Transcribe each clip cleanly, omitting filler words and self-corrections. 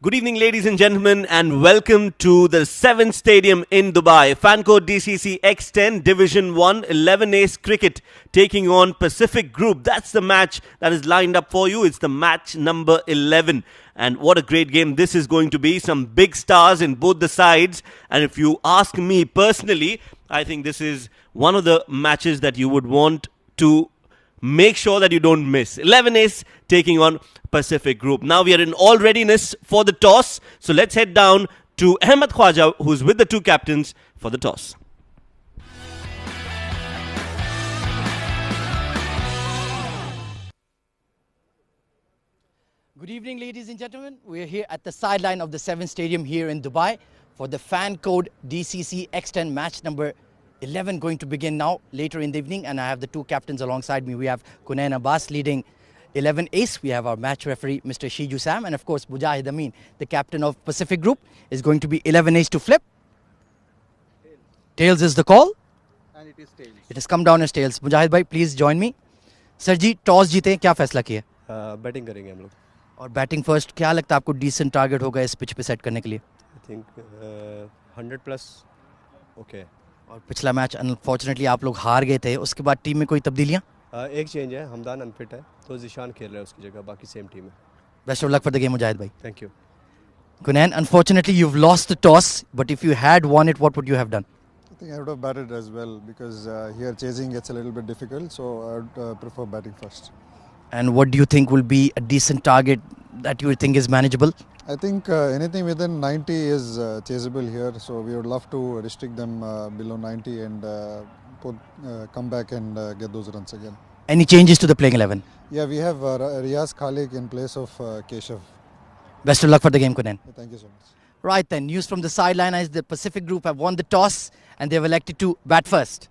Good evening, ladies and gentlemen, and welcome to the 7th Stadium in Dubai. Fan code DCC X10 Division 1 11 Ace Cricket taking on Pacific Group. That's the match that is lined up for you. It's the match number 11. And what a great game this is going to be. Some big stars in both the sides. And if you ask me personally, I think this is one of the matches that you would want to make sure that you don't miss. 11 Ace taking on Pacific Group. Now we are in all readiness for the toss. So let's head down to Ahmed Khwaja, who's with the two captains for the toss. Good evening, ladies and gentlemen. We're here at the sideline of the 7th Stadium here in Dubai for the fan code DCC X10 match number 11 going to begin now later in the evening, and I have the two captains alongside me. We have Kunain Abbas leading 11 Ace. We have our match referee Mr. Shiju Sam, and of course Mujahid Amin, the captain of Pacific Group, is going to be 11 Ace to flip. Tails is the call, and it is tails. It has come down as tails. Mujahid bhai, please join me. Sir ji toss जीते, क्या फैसला किया? Batting करेंगे हम लोग. और batting first, क्या लगता है आपको डिसेंट टारगेट होगा इस पिच पे सेट करने के लिए? I think 100 plus okay. और पिछला मैच अनफॉर्चुनेटली आप लोग हार गए थे, उसके बाद टीम में कोई तब्दीलियां? एक चेंज है, हमदान अनफिट है तो जिशान खेल रहा है उसकी जगह, बाकी सेम टीम है. Best of luck for the game Mujahid भाई. Thank you. Kunain, unfortunately you've lost the toss, but if you had won it, what would you have done? I think I would have batted as well, because here chasing gets a little bit difficult, so I would prefer batting first. And what do you think will be a decent target that you think is manageable? I think anything within 90 is chaseable here, so we would love to restrict them below 90 and come back and get those runs again. Any changes to the playing 11? Yeah, we have Riaz Khalik in place of Keshav. Best of luck for the game, Kunain. Thank you so much. Right then, news from the sideline is the Pacific Group have won the toss and they have elected to bat first.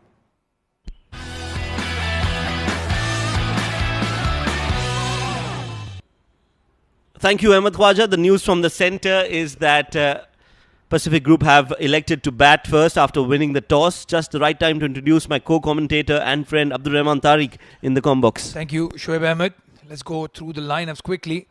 Thank you, Ahmed Khwaja. The news from the centre is that Pacific Group have elected to bat first after winning the toss. Just the right time to introduce my co-commentator and friend Abdul Rahman Tariq in the com-box. Thank you, Shoaib Ahmed. Let's go through the lineups quickly.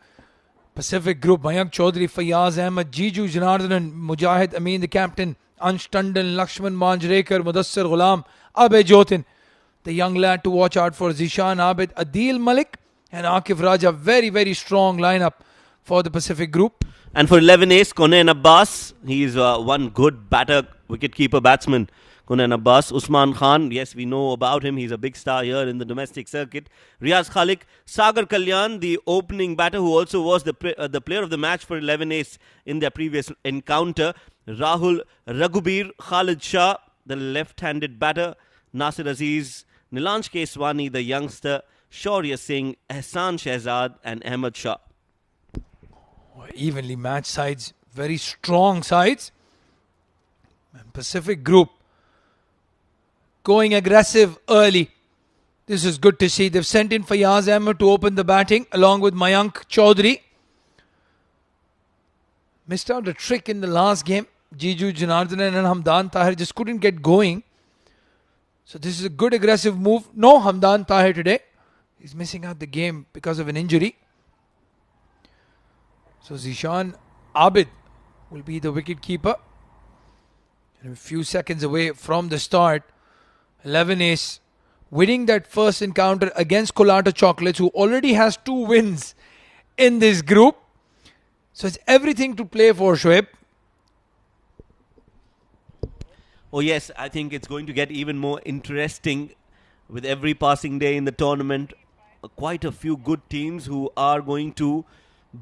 Pacific Group, Mayank Chaudhary, Fayaz Ahmed, Jiju Janardhan, Mujahid Amin, the captain, Ansh Tandon, Lakshman Manjrekar, Mudassir Ghulam, Abhay Jotin. The young lad to watch out for Zishan Abid, Adil Malik and Akif Raja. Very, very strong lineup for the Pacific Group. And for 11 Ace, Kunain Abbas. He is one good batter, wicket-keeper batsman. Kunain Abbas. Usman Khan, yes, we know about him. He's a big star here in the domestic circuit. Riaz Khalik. Sagar Kalyan, the opening batter who also was the player of the match for 11 Ace in their previous encounter. Rahul Raghubir. Khalid Shah, the left-handed batter. Nasir Aziz. Nilansh Keswani, the youngster. Shaurya Singh, Ehsan Shehzad and Ahmed Shah. Evenly matched sides, very strong sides. And Pacific Group going aggressive early. This is good to see. They've sent in Fayaz Ahmed to open the batting along with Mayank Chaudhary. Missed out a trick in the last game. Jiju Janardhan and Hamdan Tahir just couldn't get going. So this is a good aggressive move. No Hamdan Tahir today. He's missing out the game because of an injury. So Zishan Abid will be the wicket keeper. And a few seconds away from the start, 11 Ace winning that first encounter against Kolata Chocolates, who already has 2 wins in this group. So it's everything to play for, Shoaib. Oh yes, I think it's going to get even more interesting with every passing day in the tournament. Quite a few good teams who are going to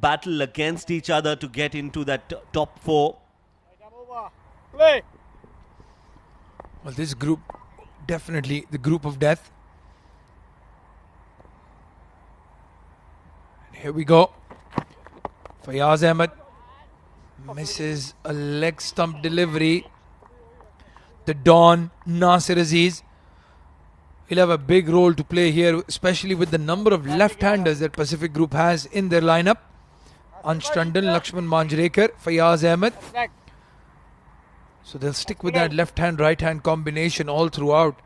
battle against each other to get into that top 4. Well, this group, definitely the group of death. And here we go. Fayaz Ahmed misses a leg stump delivery. The Don, Nasir Aziz. He'll have a big role to play here, especially with the number of left-handers that Pacific Group has in their lineup. Ansh Tandon, Lakshman Manjrekar, Fayaz Ahmed. So they'll stick with that left-hand, right-hand combination all throughout.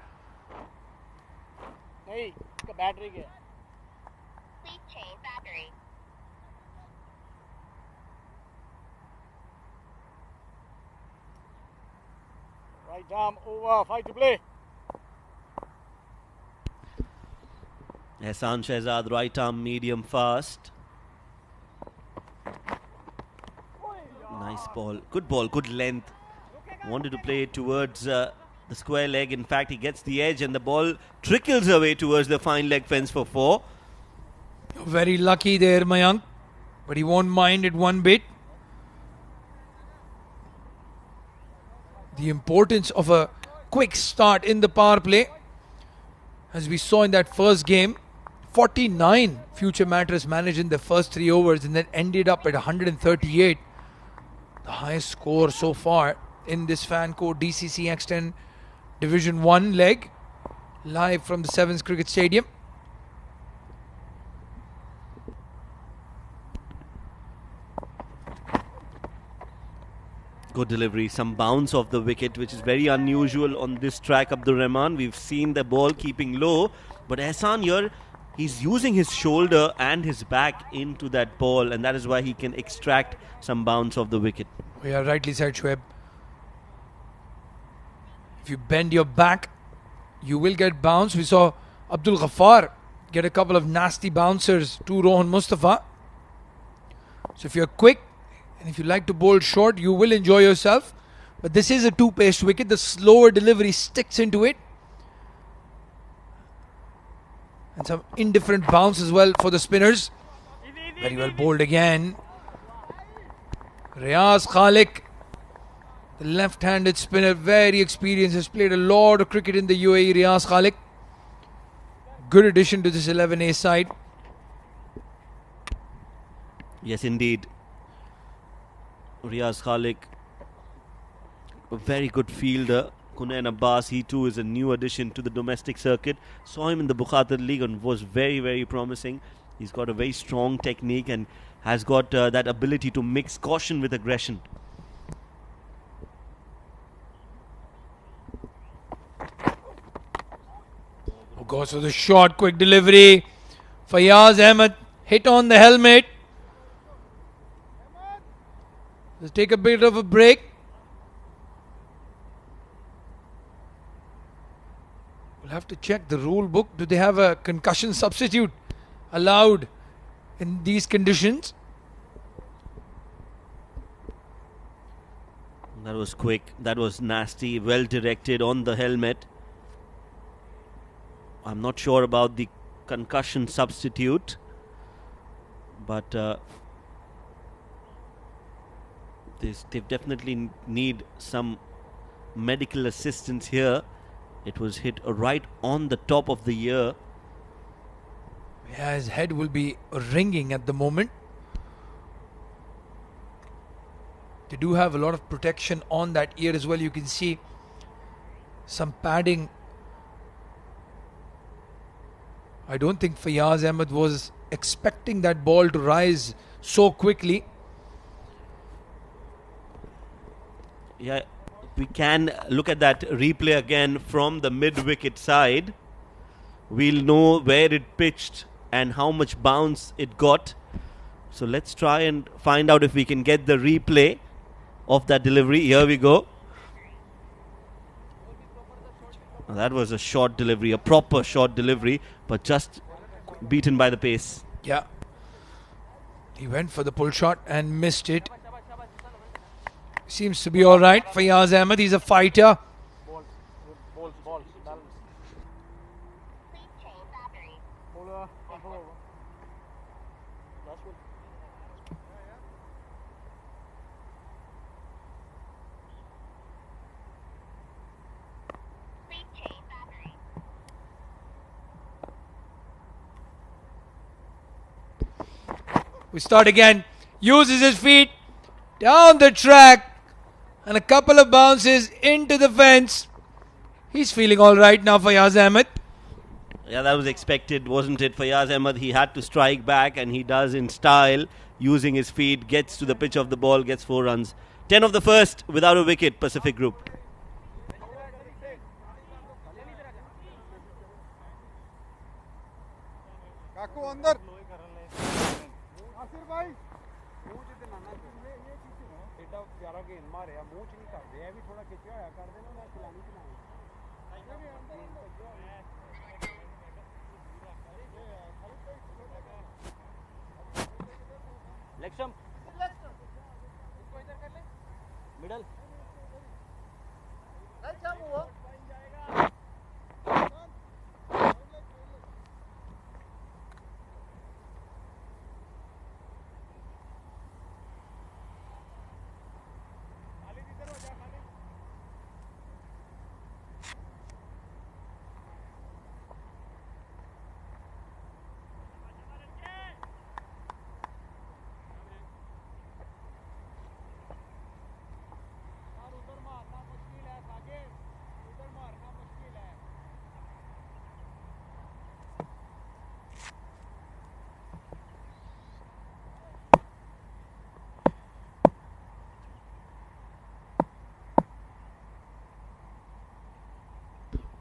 Right arm over, 5 to play. Ehsan Shehzad, right arm, medium fast. Nice ball, good length. Wanted to play it towards the square leg. In fact, he gets the edge and the ball trickles away towards the fine leg fence for 4. Very lucky there, Mayank, but he won't mind it one bit. The importance of a quick start in the power play, as we saw in that first game. 49 future matters managed in the first 3 overs and then ended up at 138. The highest score so far in this Fanco DCC X10 Division 1 leg, live from the Sevens Cricket Stadium. Good delivery, some bounce off the wicket, which is very unusual on this track, Abdur Rahman. We've seen the ball keeping low, but Ehsan here, he's using his shoulder and his back into that ball, and that is why he can extract some bounce off the wicket. Yeah, rightly said, Shoaib. If you bend your back, you will get bounce. We saw Abdul Ghaffar get a couple of nasty bouncers to Rohan Mustafa. So if you're quick and if you like to bowl short, you will enjoy yourself. But this is a two-paced wicket. The slower delivery sticks into it. And some indifferent bounce as well for the spinners. Very well bowled again. Riaz Khalik, the left-handed spinner, very experienced, has played a lot of cricket in the UAE. Riaz Khalik, good addition to this 11A side. Yes, indeed. Riaz Khalik, a very good fielder. Kunain Abbas, he too is a new addition to the domestic circuit. Saw him in the Bukhatir League and was very, very promising. He's got a very strong technique and has got that ability to mix caution with aggression. Who goes for the short, quick delivery. Fayaz Ahmed hit on the helmet. Let's take a bit of a break. We'll have to check the rule book. Do they have a concussion substitute allowed in these conditions? That was quick. That was nasty. Well directed on the helmet. I'm not sure about the concussion substitute, but they definitely need some medical assistance here. It was hit right on the top of the ear. Yeah, his head will be ringing at the moment. They do have a lot of protection on that ear as well. You can see some padding. I don't think Fayaz Ahmed was expecting that ball to rise so quickly. Yeah, we can look at that replay again from the mid-wicket side. We'll know where it pitched and how much bounce it got. So let's try and find out if we can get the replay of that delivery. Here we go. Now that was a short delivery, a proper short delivery, but just beaten by the pace. Yeah. He went for the pull shot and missed it. Seems to be all right. Fayaz Ahmed, he's a fighter. Balls, balance. Bowler, pull over. Last one. We start again. Uses his feet down the track and a couple of bounces into the fence. He's feeling all right now, Fayaz Ahmed. Yeah, that was expected, wasn't it? Fayaz Ahmed, he had to strike back, and he does in style, using his feet, gets to the pitch of the ball, gets 4 runs. 10 of the first without a wicket, Pacific Group. Lexum. Middle.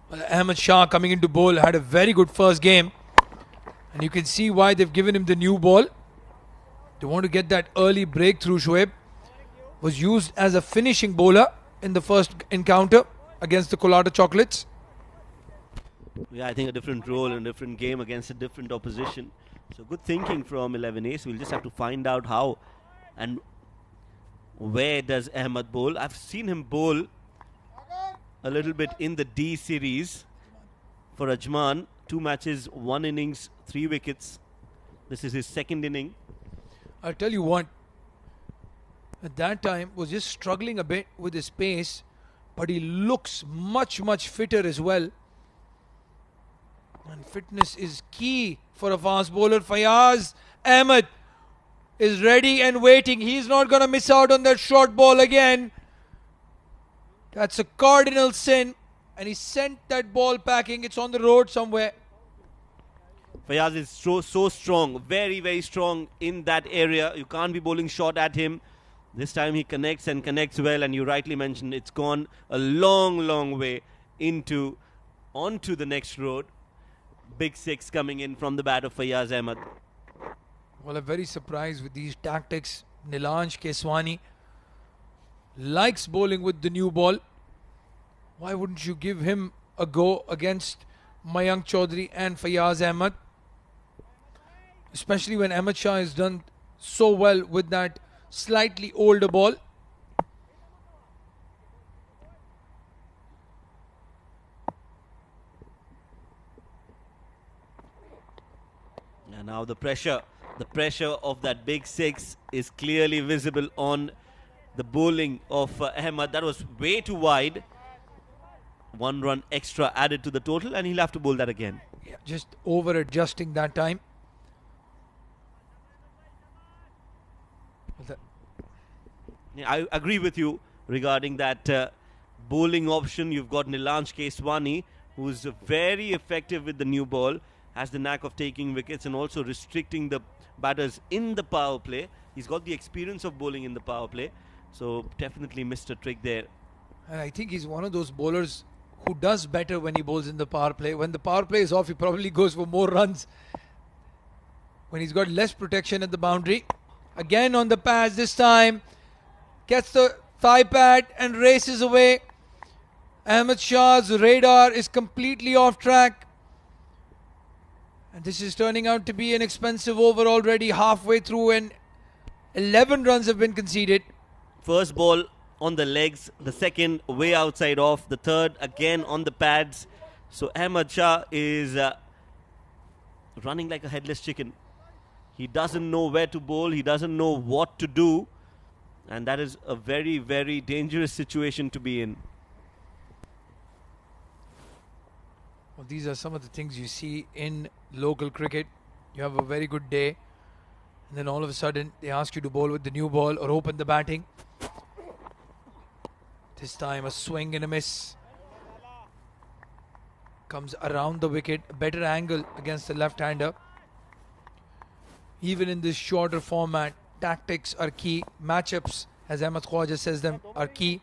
Well, Ahmed Shah coming into bowl had a very good first game, and you can see why they've given him the new ball. They want to get that early breakthrough. Shoaib was used as a finishing bowler in the first encounter against the Kolata Chocolates. Yeah, I think a different role and a different game against a different opposition. So good thinking from 11 Ace. We'll just have to find out how and where does Ahmed bowl. I've seen him bowl a little bit in the D series for Ajman. 2 matches, 1 innings, 3 wickets. This is his second inning. I'll tell you what, at that time was just struggling a bit with his pace, but he looks much fitter as well. And fitness is key for a fast bowler. Fayaz Ahmed is ready and waiting. He's not going to miss out on that short ball again. That's a cardinal sin, and he sent that ball packing. It's on the road somewhere. Fayaz is so strong, very strong in that area. You can't be bowling short at him. This time he connects and connects well, and you rightly mentioned it's gone a long way onto the next road. Big 6 coming in from the bat of Fayaz Ahmed. Well, I'm very surprised with these tactics. Nilansh Keswani likes bowling with the new ball. Why wouldn't you give him a go against Mayank Chaudhary and Fayaz Ahmed? Especially when Ahmed Shah has done so well with that slightly older ball. And now the pressure of that big 6 is clearly visible on the bowling of Ahmed. That was way too wide. 1 run extra added to the total, and he'll have to bowl that again. Yeah, just over adjusting that time. Yeah, I agree with you regarding that bowling option. You've got Nilansh Keswani, who's very effective with the new ball, has the knack of taking wickets and also restricting the batters in the power play. He's got the experience of bowling in the power play, so definitely missed a trick there. And I think he's one of those bowlers who does better when he bowls in the power play. When the power play is off, he probably goes for more runs. When he's got less protection at the boundary. Again on the pads this time. Gets the thigh pad and races away. Ahmed Shah's radar is completely off track. And this is turning out to be an expensive over already, halfway through, and 11 runs have been conceded. First ball on the legs, the second way outside off, the third again on the pads. So Ahmed Shah is running like a headless chicken. He doesn't know where to bowl, he doesn't know what to do, and that is a very dangerous situation to be in. Well, these are some of the things you see in local cricket. You have a very good day, and then all of a sudden they ask you to bowl with the new ball or open the batting. This time a swing and a miss. Comes around the wicket, a better angle against the left-hander. Even in this shorter format, tactics are key. Matchups, as Ahmed Khwaja says them, are key.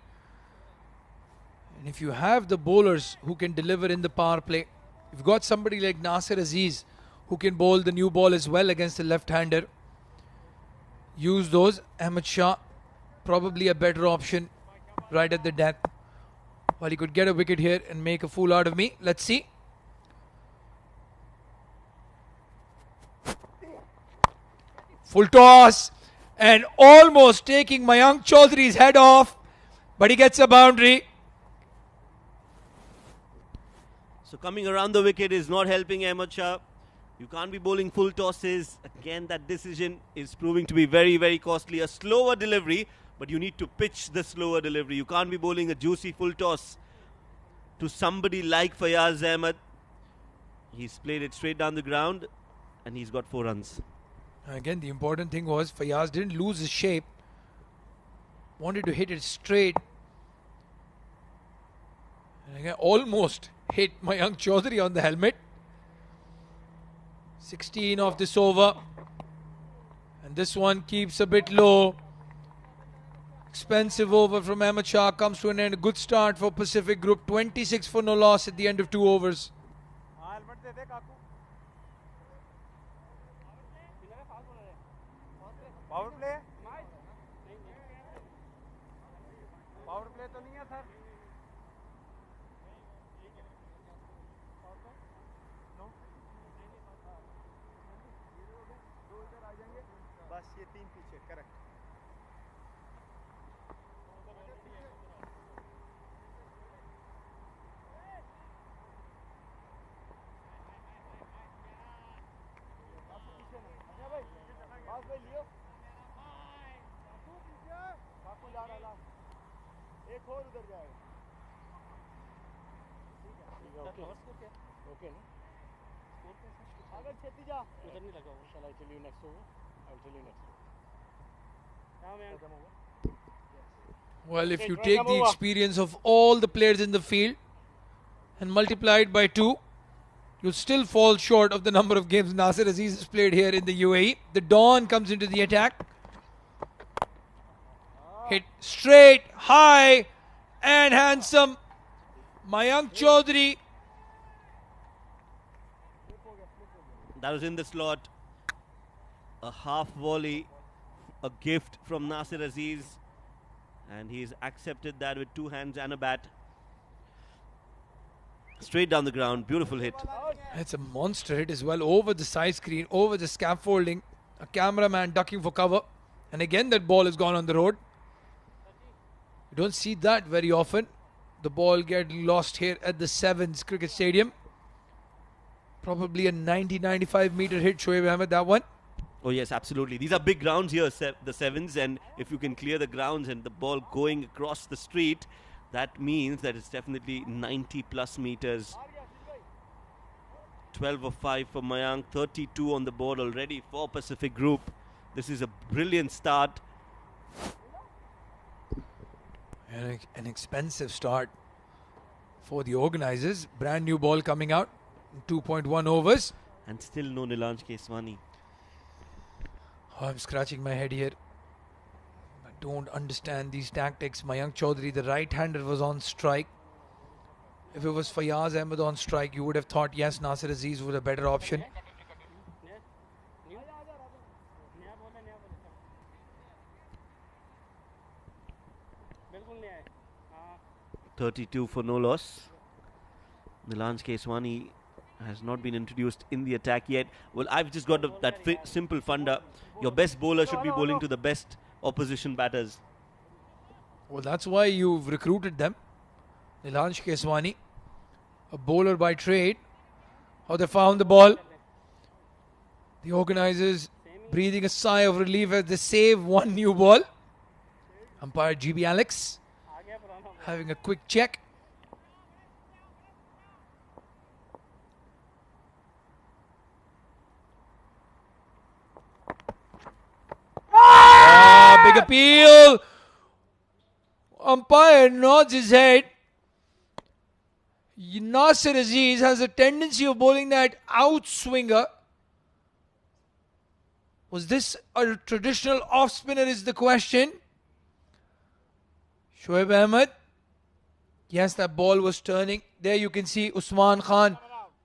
And if you have the bowlers who can deliver in the power play, you've got somebody like Nasir Aziz who can bowl the new ball as well against the left-hander. Use those. Ahmed Shah, probably a better option right at the death. Well, he could get a wicket here and make a fool out of me. Let's see. Full toss and almost taking Mayank Chaudhary's head off, but he gets a boundary. So coming around the wicket is not helping Ahmed Shah. You can't be bowling full tosses. Again, that decision is proving to be very, very costly. A slower delivery, but you need to pitch the slower delivery. You can't be bowling a juicy full toss to somebody like Fayaz Ahmed. He's played it straight down the ground and he's got 4 runs. Again, the important thing was Fayaz didn't lose his shape. Wanted to hit it straight. And again, almost hit Mayank Chaudhary on the helmet. 16 of this over. And this one keeps a bit low. Expensive over from Ahmed Shah comes to an end. A good start for Pacific Group. 26 for no loss at the end of 2 overs. Power play power play तो नहीं है sir no दो इधर आ जाएंगे बस ये 3 पीछे correct एक और उधर जाएगा ओके ना अगर छेती जा उधर नहीं लगा वो shall I tell you next over I'll tell you next over Well, if you take the experience of all the players in the field and multiply it by 2, you'll still fall short of the number of games Nasir Aziz has played here in the UAE. The Dawn comes into the attack. Hit straight, high and handsome. Mayank Chaudhary. That was in the slot. A half volley, a gift from Nasir Aziz. And he's accepted that with 2 hands and a bat. Straight down the ground, beautiful hit. It's a monster hit as well, over the side screen, over the scaffolding. A cameraman ducking for cover. And again that ball has gone on the road. You don't see that very often. The ball get lost here at the Sevens Cricket Stadium. Probably a 90-95 meter hit, Shoaib Ahmed, that one. Oh yes, absolutely. These are big grounds here, the Sevens, and if you can clear the grounds and the ball going across the street, that means that it's definitely 90 plus meters. 12 of 5 for Mayank, 32 on the board already for Pacific Group. This is a brilliant start. An expensive start for the organisers. Brand new ball coming out in 2.1 overs. And still no Nilanj Keswani. Oh, I'm scratching my head here. I don't understand these tactics. Mayank Chaudhary, the right-hander, was on strike. If it was Fayaz Ahmed on strike, you would have thought, yes, Nasir Aziz was a better option. 32 for no loss. Nilanj Keswani has not been introduced in the attack yet. Well, I've just got that simple funda. Your best bowler should be bowling to the best opposition batters. Well, that's why you've recruited them. Nilanj Keswani, a bowler by trade. How they found the ball. The organisers breathing a sigh of relief as they save one new ball. Umpire GB Alex having a quick check. Big appeal. Umpire nods his head. Nasir Aziz has a tendency of bowling that outswinger. Was this a traditional off spinner is the question. Shoaib Ahmed. Yes, that ball was turning. There you can see Usman Khan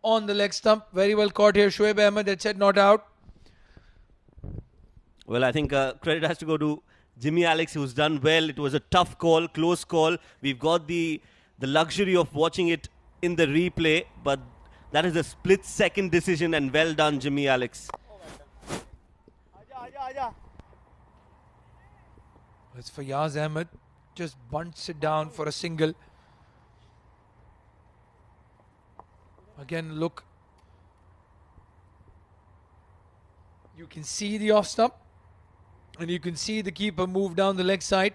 on the leg stump. Very well caught here. Shoaib Ahmed had said not out. Well, I think credit has to go to Jimmy Alex, who's done well. It was a tough call, close call. We've got the luxury of watching it in the replay, but that is a split-second decision, and well done, Jimmy Alex. It's Fayaz Ahmed. Just bunts it down for a single. Again, look. You can see the off stump. And you can see the keeper move down the leg side.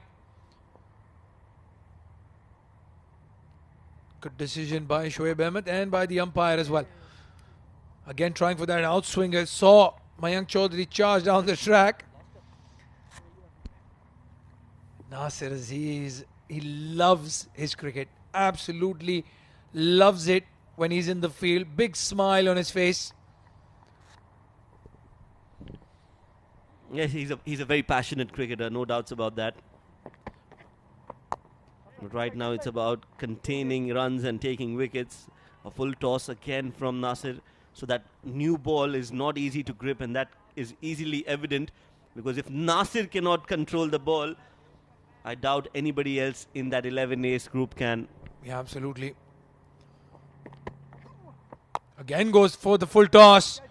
Good decision by Shoaib Ahmed and by the umpire as well. Again, trying for that outswinger. Saw Mayank Chaudhary charge down the track. Nasir Aziz, he loves his cricket. Absolutely loves it when he's in the field. Big smile on his face. Yes, he's a very passionate cricketer, no doubts about that. But right now it's about containing runs and taking wickets. A full toss again from Nasir. So that new ball is not easy to grip, and that is easily evident, because if Nasir cannot control the ball, I doubt anybody else in that 11 ace group can. Yeah, absolutely. Again goes for the full toss.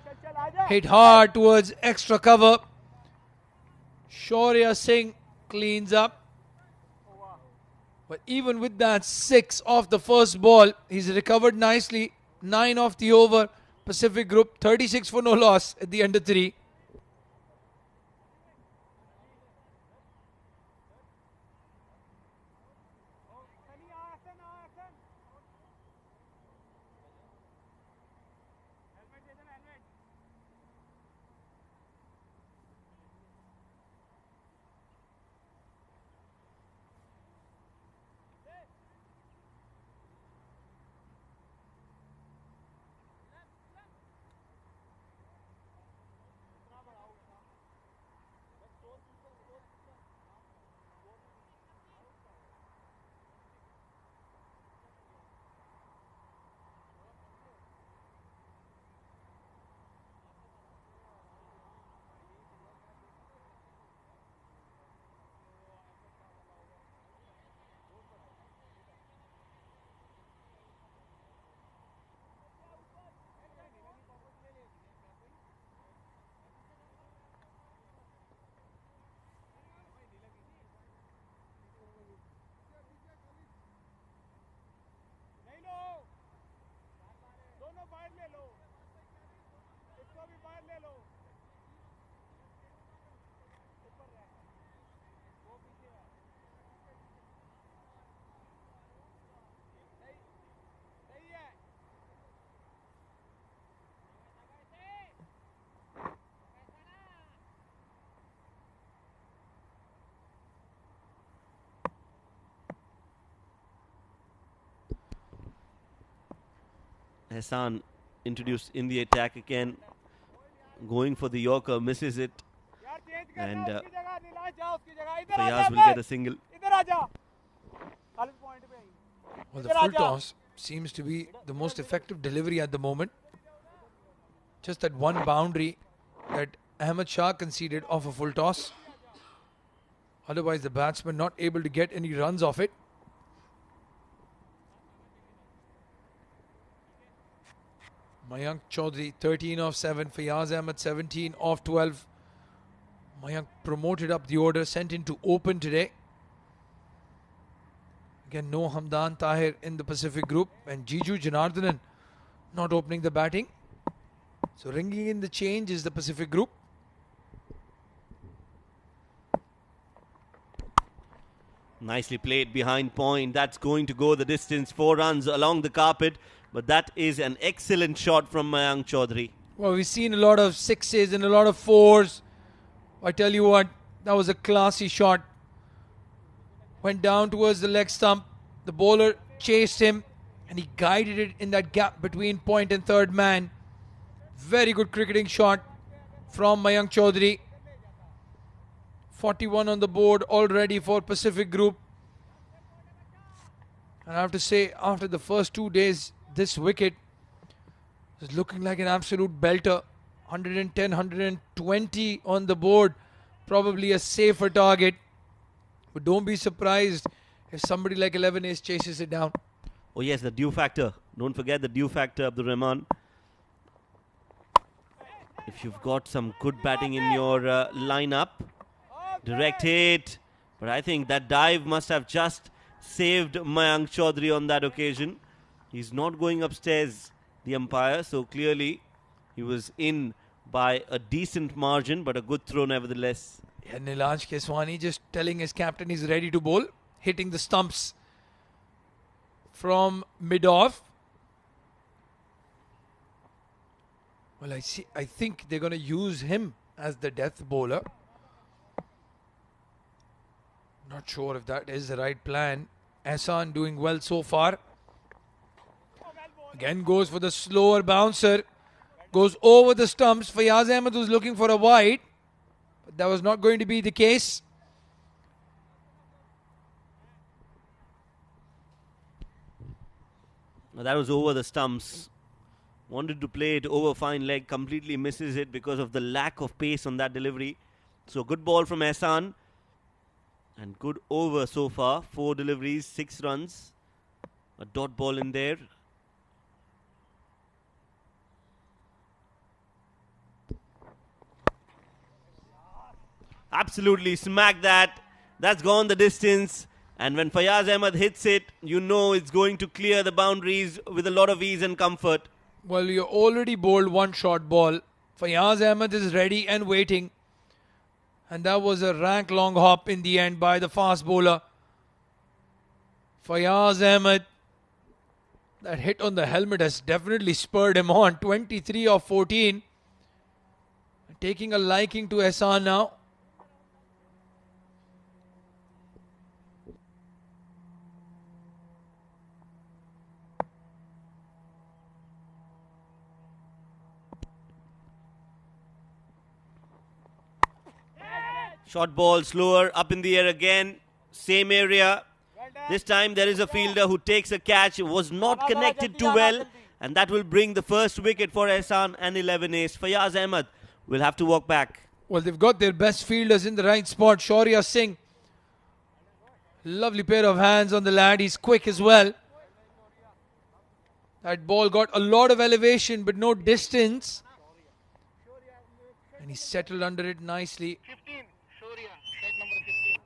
Hit hard towards extra cover. Shaurya Singh cleans up. But even with that 6 off the first ball, he's recovered nicely. 9 off the over. Pacific Group, 36 for no loss at the under 3. Hassan introduced in the attack again, going for the Yorker, misses it, and Fayaz will get a single. Well, the full toss seems to be the most effective delivery at the moment. Just that one boundary that Ahmed Shah conceded off a full toss. Otherwise, the batsman not able to get any runs off it. Mayank Chaudhary 13 off 7, Fayaz Ahmed 17 off 12. Mayank promoted up the order, sent into open today. Again, no Hamdan Tahir in the Pacific Group, and Jiju Janardhanan not opening the batting. So ringing in the change is the Pacific Group. Nicely played behind point. That's going to go the distance. 4 runs along the carpet. But that is an excellent shot from Mayank Chaudhary. Well, we've seen a lot of 6s and a lot of 4s. I tell you what, that was a classy shot. Went down towards the leg stump. The bowler chased him, and he guided it in that gap between point and third man. Very good cricketing shot from Mayank Chaudhary. 41 on the board already for Pacific Group. And I have to say, after the first 2 days, this wicket is looking like an absolute belter. 110, 120 on the board. Probably a safer target. But don't be surprised if somebody like 11 Ace chases it down. Oh yes, the dew factor. Don't forget the dew factor, Abdul Rahman. If you've got some good batting in your lineup, direct hit. But I think that dive must have just saved Mayank Chaudhary on that occasion. He's not going upstairs, the umpire, so clearly he was in by a decent margin, but a good throw nevertheless. Yeah, Nilanj Keswani just telling his captain he's ready to bowl, hitting the stumps from mid-off. Well, I think they're going to use him as the death bowler. Not sure if that is the right plan. Ehsan doing well so far. Again goes for the slower bouncer. Goes over the stumps. Fayaz Ahmed was looking for a wide, but that was not going to be the case. Now that was over the stumps. Wanted to play it over fine leg, completely misses it because of the lack of pace on that delivery. So good ball from Ehsan. And good over so far. 4 deliveries, 6 runs. A dot ball in there. Absolutely smack that. That's gone the distance. And when Fayaz Ahmed hits it, you know it's going to clear the boundaries with a lot of ease and comfort. Well, you already bowled one short ball. Fayaz Ahmed is ready and waiting. And that was a rank long hop in the end by the fast bowler. Fayaz Ahmed. That hit on the helmet has definitely spurred him on. 23 of 14. Taking a liking to Ehsan now. Short ball, slower, up in the air again. Same area. This time there is a fielder who takes a catch. It was not connected too well. And that will bring the first wicket for Ehsan and 11 Ace. Fayaz Ahmed will have to walk back. Well, they've got their best fielders in the right spot. Shaurya Singh. Lovely pair of hands on the lad. He's quick as well. That ball got a lot of elevation but no distance. And he settled under it nicely. 15, Shaurya, set number 15.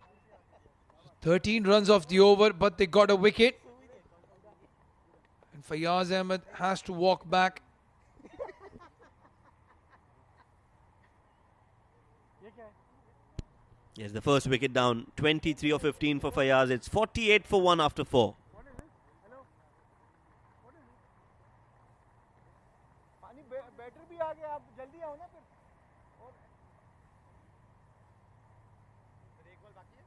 13 runs off the over, but they got a wicket. And Fayaz Ahmed has to walk back. Yes, the first wicket down. 23 of 15 for Fayaz. It's 48 for 1 after 4. Batter भी आ गया, आप जल्दी आओ ना फिर। एक ball बाकी है।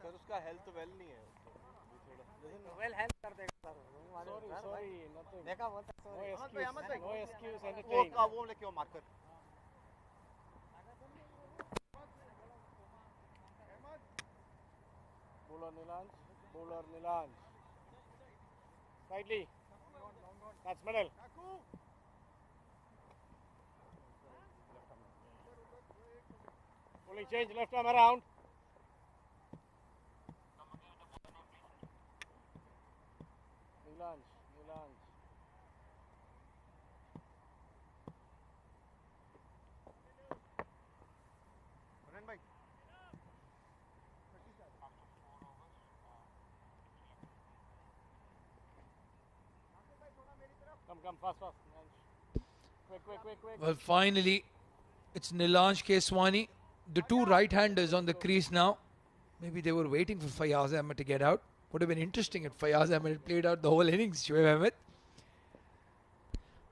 सर उसका हेल्थ वेल नहीं है वेल हेल्प कर देगा सर। सॉरी नथिंग देखा वो नो एक्सक्यूज एनीथिंग वो लेके वो marker bowler Nilanj slightly that's middle pulling change left arm around Nilanj come fast quick Well, finally, it's Nilanj Keswani. The two right-handers on the crease now. Maybe they were waiting for Fayaz Ahmed to get out. Would have been interesting if Fayaz Ahmed had played out the whole innings, Shoaib Ahmed.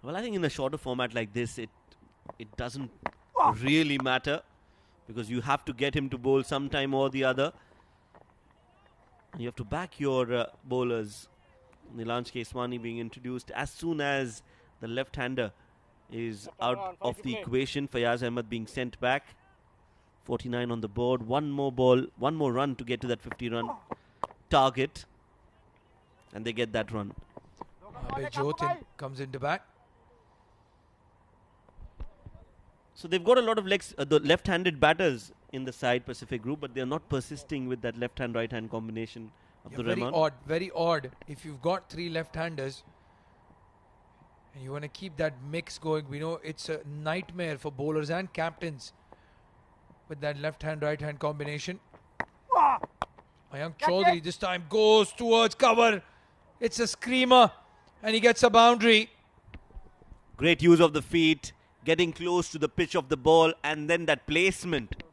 Well, I think in a shorter format like this, it doesn't really matter because you have to get him to bowl sometime or the other. You have to back your bowlers. Nilanj Keswani being introduced as soon as the left-hander is out of the equation. Fayaz Ahmed being sent back. 49 on the board. One more ball, one more run to get to that 50-run target. And they get that run. Abhay Jotin comes into bat. So they've got a lot of the left-handed batters in the side Pacific group, but they're not persisting with that left-hand, right-hand combination. Very odd, very odd. If you've got three left-handers and you want to keep that mix going, we know it's a nightmare for bowlers and captains with that left-hand, right-hand combination. Mayank Chaudhary this time goes towards cover. It's a screamer and he gets a boundary. Great use of the feet, getting close to the pitch of the ball, and then that placement.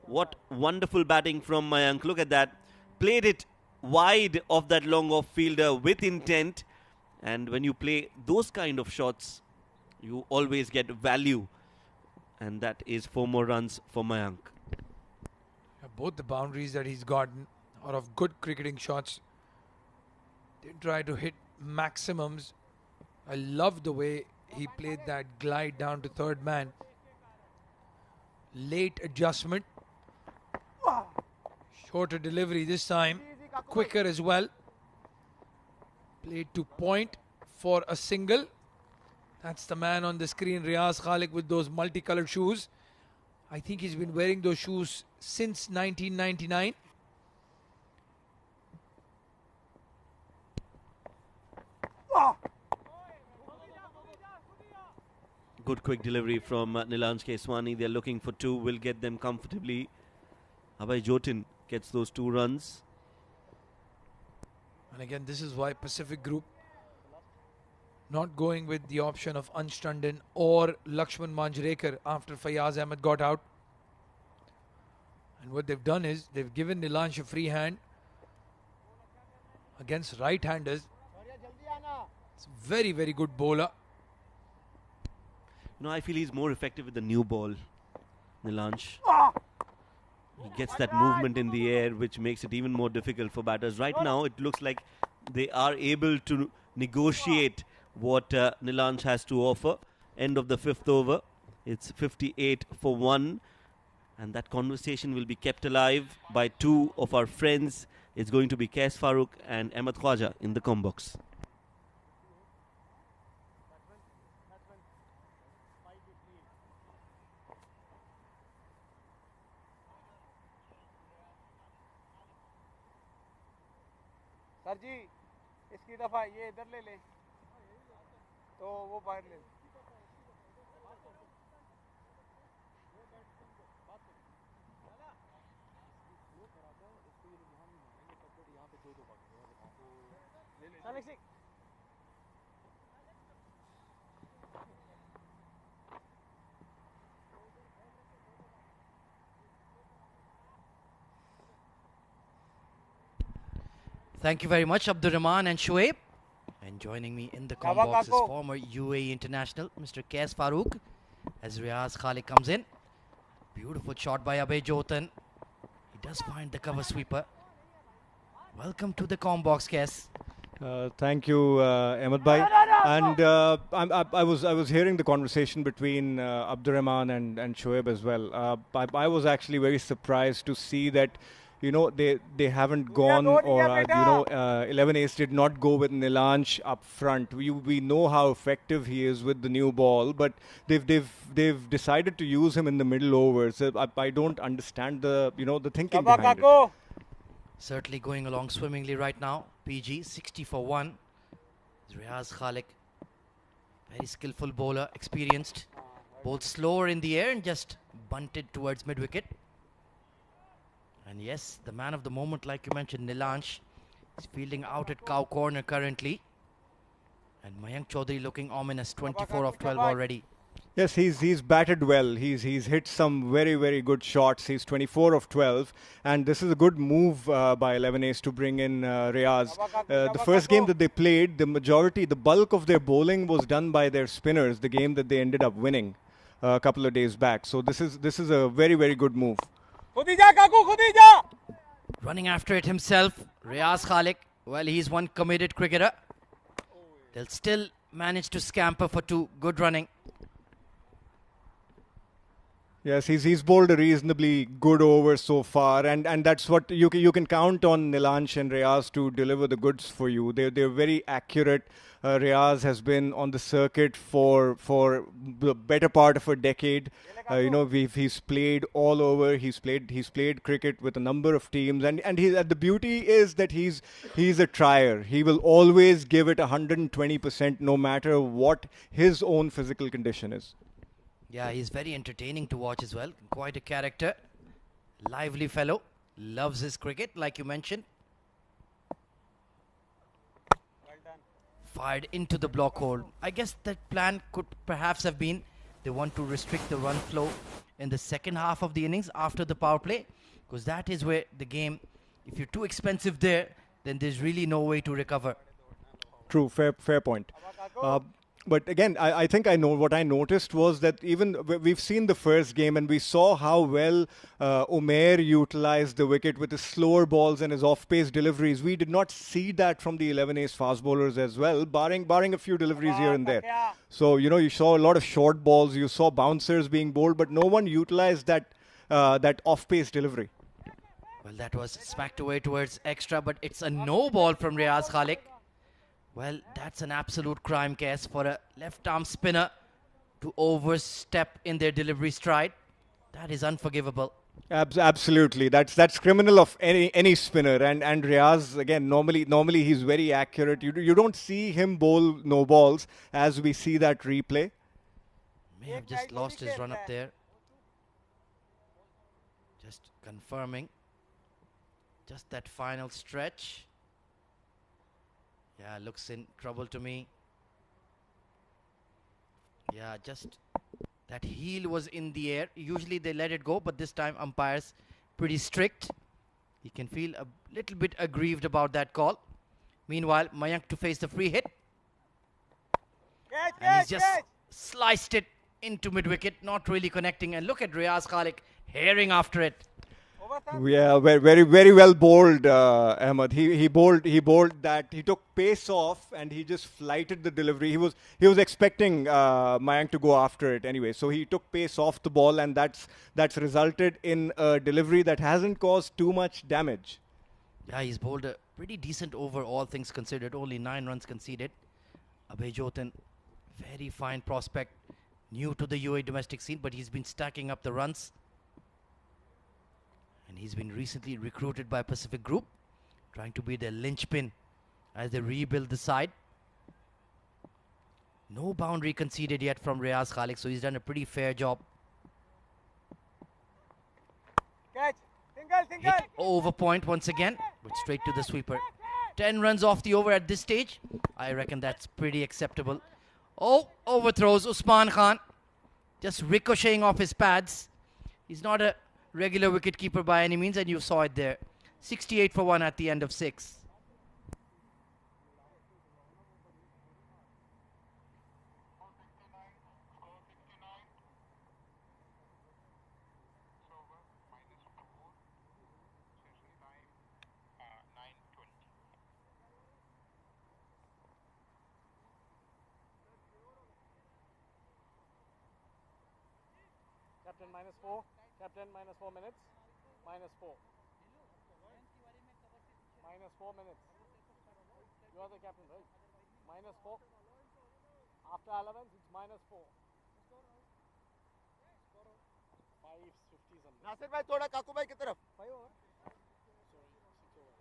What wonderful batting from Mayank. Look at that. Played it wide of that long off fielder with intent. And when you play those kind of shots, you always get value. And that is 4 more runs for Mayank. Both the boundaries that he's gotten are of good cricketing shots. Didn't try to hit maximums. I love the way he played that glide down to third man. Late adjustment. Shorter delivery this time. Quicker as well. Played to point for a single. That's the man on the screen, Riaz Khalik, with those multicolored shoes. I think he's been wearing those shoes since 1999. Good quick delivery from Nilanj Keswani. They're looking for 2. Will get them comfortably. Abhay Jotin gets those 2 runs. And again, this is why Pacific Group not going with the option of Ansh Tandon or Lakshman Manjrekar after Fayaz Ahmed got out. And what they've done is they've given Nilanj a free hand against right-handers. It's a very, very good bowler. You know, I feel he's more effective with the new ball, Nilanj. He gets that movement in the air, which makes it even more difficult for batters. Right now, it looks like they are able to negotiate what Nilanj has to offer. End of the 5th over. It's 58 for 1. And that conversation will be kept alive by 2 of our friends. It's going to be Qais Farooq and Ahmed Khwaja in the com box. Sir ji इसकी दफा ये इधर ले लें तो वो बाहर ले Thank you very much, Abdur Rahman and Shoaib. And joining me in the com box is former UAE international, Mr. Qais Farooq, as Riaz Khalik comes in. Beautiful shot by Abhay Jotin. He does find the cover sweeper. Welcome to the com box, Qais. Thank you, Ahmed Bhai. And I was hearing the conversation between Abdurrahman and Shoaib as well. I was actually very surprised to see that, you know, they haven't gone, or 11 Ace did not go with Nilanj up front. We know how effective he is with the new ball, but they've decided to use him in the middle overs. I don't understand the thinking behind it. Certainly going along swimmingly right now. PG 60 for 1. Riaz Khalik, very skillful bowler, experienced. Bowled slower in the air and just bunted towards mid-wicket. And yes, the man of the moment, like you mentioned, Nilanj, is fielding out at cow corner currently. And Mayank Chaudhary looking ominous, 24 of 12 already. Yes, he's batted well. He's hit some very good shots. He's 24 of 12, and this is a good move by 11 Ace to bring in Riaz. The first game that they played, the bulk of their bowling was done by their spinners. The game that they ended up winning a couple of days back. So this is a very good move. Running after it himself, Riaz Khalik. Well, he's one committed cricketer. They'll still manage to scamper for 2. Good running. Yes, he's bowled a reasonably good over so far, and that's what you can count on Nilansh and Riaz to deliver the goods for you. They're very accurate. Riaz has been on the circuit for the better part of a decade. He's played all over. He's played cricket with a number of teams, and the beauty is that he's a trier. He will always give it 120%, no matter what his own physical condition is. Yeah, he's very entertaining to watch as well. Quite a character. Lively fellow. Loves his cricket, like you mentioned. Fired into the block hole. I guess that plan could perhaps have been they want to restrict the run flow in the second half of the innings after the power play, because that is where the game, if you're too expensive there, then there's really no way to recover. True, fair point. But again, I think I know what I noticed was that even we've seen the first game and we saw how well Umair utilized the wicket with his slower balls and his off-pace deliveries. We did not see that from the 11 ace fast bowlers as well, barring a few deliveries here and there. So, you saw a lot of short balls, you saw bouncers being bowled, but no one utilized that off-pace delivery. Well, that was smacked away towards extra, but it's a no ball from Riaz Khalik. Well, that's an absolute crime case for a left-arm spinner to overstep in their delivery stride. That is unforgivable. Absolutely, that's criminal of any spinner. And Riaz, again, normally he's very accurate. You don't see him bowl no balls as we see that replay. May have just lost his run up there. Just confirming. Just that final stretch. Yeah, looks in trouble to me. Yeah, just that heel was in the air. Usually they let it go, but this time umpires pretty strict. You can feel a little bit aggrieved about that call. Meanwhile, Mayank to face the free hit. And he's just sliced it into mid-wicket, not really connecting. And look at Riaz Khalik herring after it. Yeah, very well bowled, Ahmed. He bowled that. He took pace off and he just flighted the delivery. He was expecting Mayank to go after it anyway. So he took pace off the ball, and that's resulted in a delivery that hasn't caused too much damage. Yeah, he's bowled a pretty decent over, all things considered. Only 9 runs conceded. Abhay Jotin, very fine prospect, new to the UAE domestic scene, but he's been stacking up the runs. And he's been recently recruited by Pacific Group, trying to be their linchpin as they rebuild the side. No boundary conceded yet from Riaz Khalik, so he's done a pretty fair job. Catch. Hit over point once again, but straight to the sweeper. 10 runs off the over at this stage. I reckon that's pretty acceptable. Oh, overthrows Usman Khan. Just ricocheting off his pads. He's not a regular wicketkeeper by any means, and you saw it there. 68 for 1 at the end of 6. Captain -4. Captain -4 minutes. -4. -4 minutes. You are the captain, right? -4. After 11, it's -4. 550 something. Nasir भाई थोड़ा काकू भाई की तरफ 5 over. Sorry, 6 over.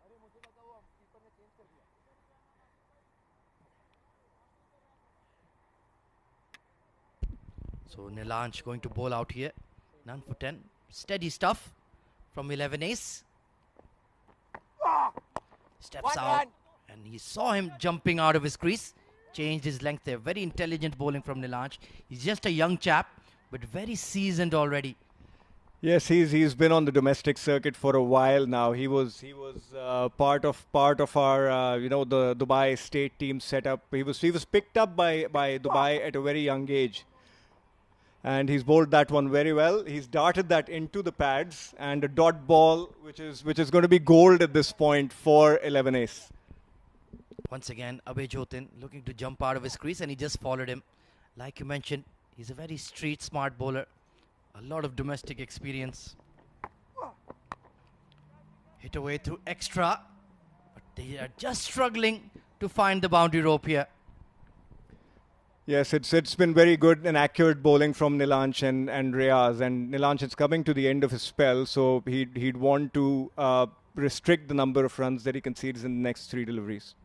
अरे मुझे लगा वो keeper ने चेंज कर दिया. So Nilansh going to bowl out here. None for 10. Steady stuff from 11 ace. Steps out. And he saw him jumping out of his crease. changed his length there. Very intelligent bowling from Nilansh. He's just a young chap, but very seasoned already. Yes, he's been on the domestic circuit for a while now. He was part of our the Dubai state team setup. He was picked up by Dubai at a very young age, and he's bowled that one very well. He's darted that into the pads and a dot ball, which is going to be gold at this point for 11 ace. Once again, Abhay Jotin looking to jump out of his crease, and he just followed him. Like you mentioned, he's a very street smart bowler. A lot of domestic experience. Hit away through extra, but they are just struggling to find the boundary rope here. Yes, it's been very good and accurate bowling from Nilansh and Riaz. And Nilansh is coming to the end of his spell, so he'd want to restrict the number of runs that he concedes in the next 3 deliveries.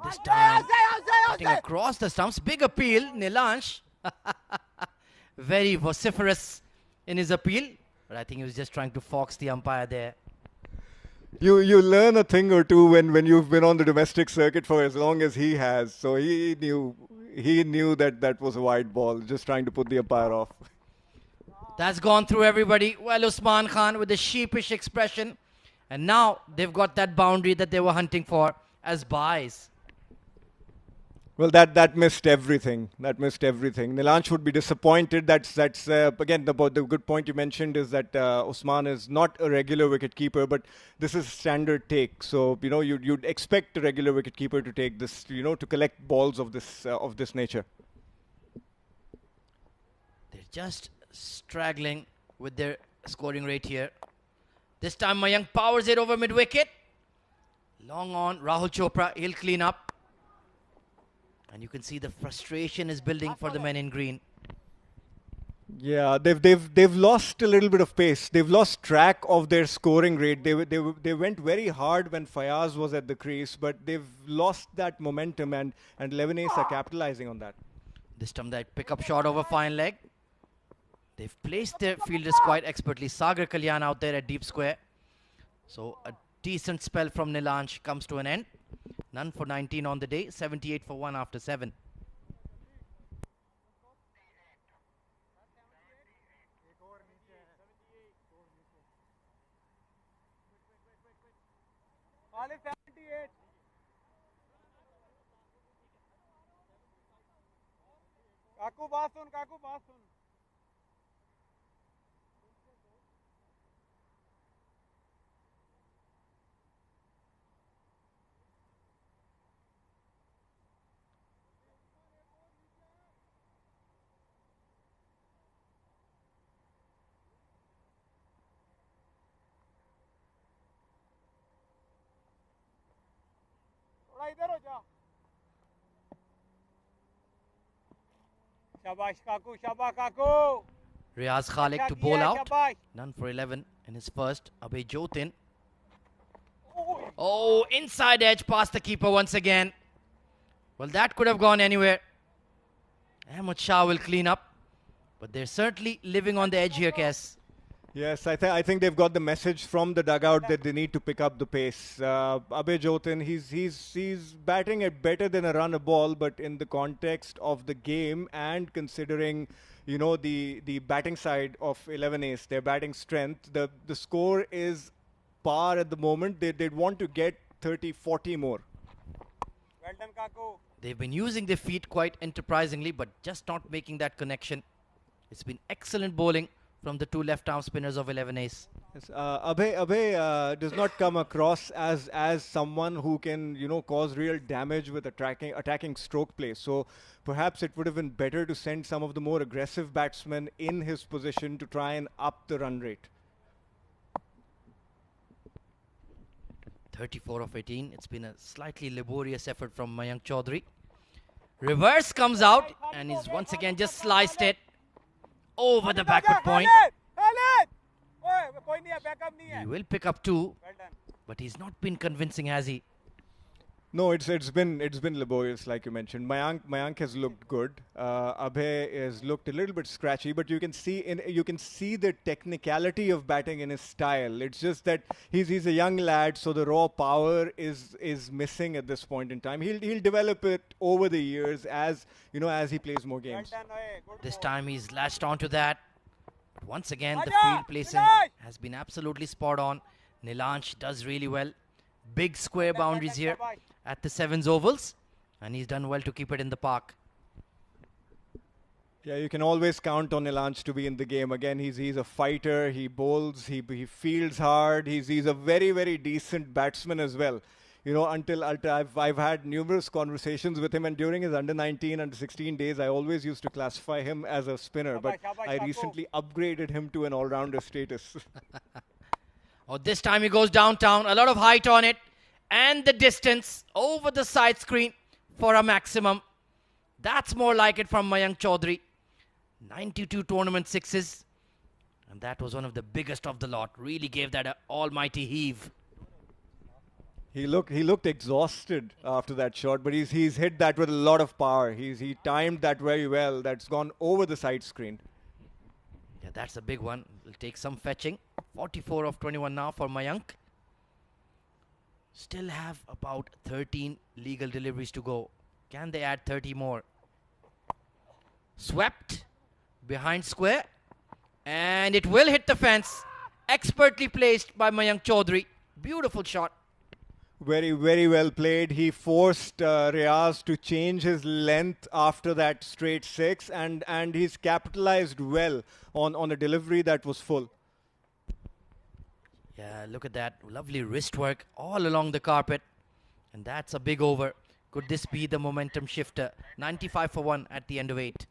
This time, cutting across the stumps. Big appeal, Nilansh. Very vociferous in his appeal. But I think he was just trying to fox the umpire there. You learn a thing or two when you've been on the domestic circuit for as long as he has. So he knew that was a wide ball, just trying to put the umpire off. That's gone through everybody. Well, Usman Khan with a sheepish expression. And now they've got that boundary that they were hunting for as buys. Well, that missed everything. Nilansh would be disappointed. That's again the good point you mentioned is that Usman is not a regular wicketkeeper, but this is standard take. So you'd expect a regular wicketkeeper to take this, to collect balls of this nature. They're just straggling with their scoring rate here. This time Mayank powers it over mid-wicket. Long on, Rahul Chopra, he'll clean up. And you can see the frustration is building for the men in green. Yeah, they've lost a little bit of pace. They've lost track of their scoring rate. They went very hard when Fayaz was at the crease, but they've lost that momentum, and 11 ace are capitalizing on that. This time that pick-up shot over fine leg. They've placed their fielders quite expertly. Sagar Kalyan out there at deep square. So a decent spell from Nilansh comes to an end. None for 19 on the day, 78 for 1 after 7. Only 78. Kaku Basun. इधर हो जा शाबाश काकू Riaz Khalik to bowl out. None for 11 in his first. Abhay Jotin. Oh, inside edge past the keeper once again. Well, that could have gone anywhere. Ahmed Shah will clean up. But they're certainly living on the edge here, Kes. Yes, I think they've got the message from the dugout that they need to pick up the pace. Abhay Jotin, he's batting at better than a run a ball, but in the context of the game and considering, the batting side of 11 ace, their batting strength, the score is par at the moment. They'd want to get 30, 40 more. Well done, Kaku. They've been using their feet quite enterprisingly, but just not making that connection. It's been excellent bowling from the two left-arm spinners of 11 ace. Yes, Abhay does not come across as someone who can cause real damage with attacking stroke play. So perhaps it would have been better to send some of the more aggressive batsmen in his position to try and up the run rate. 34 of 18. It's been a slightly laborious effort from Mayank Chaudhary. Reverse comes out and he's once again just sliced it over the backward point. He will pick up 2, but he's not been convincing, has he? No, it's been laborious, like you mentioned. Mayank has looked good. Abhay has looked a little bit scratchy, but you can see the technicality of batting in his style. It's just that he's a young lad, so the raw power is missing at this point in time. He'll develop it over the years as as he plays more games. This time he's latched onto that. Once again, the field placing has been absolutely spot on. Nilansh does really well. Big square boundaries here at the Sevens ovals, and he's done well to keep it in the park. Yeah, you can always count on Nilansh to be in the game. Again, he's a fighter. He bowls. He fields hard. He's a very, very decent batsman as well. Until I've had numerous conversations with him, and during his under 19, under 16 days, I always used to classify him as a spinner. But I recently upgraded him to an all-rounder status. Oh, this time he goes downtown. A lot of height on it. And the distance over the side screen for a maximum. That's more like it from Mayank Chaudhary. 92 tournament sixes. And that was one of the biggest of the lot. Really gave that an almighty heave. He looked exhausted after that shot, but he's hit that with a lot of power. He timed that very well. That's gone over the side screen. Yeah, that's a big one. Will take some fetching. 44 of 21 now for Mayank. Still have about 13 legal deliveries to go. Can they add 30 more? Swept behind square, and it will hit the fence. Expertly placed by Mayank Chaudhary. Beautiful shot. Very, very well played. He forced Riaz to change his length after that straight six, and he's capitalized well on a delivery that was full. Yeah, look at that. Lovely wrist work all along the carpet. And that's a big over. Could this be the momentum shifter? 95 for 1 at the end of 8.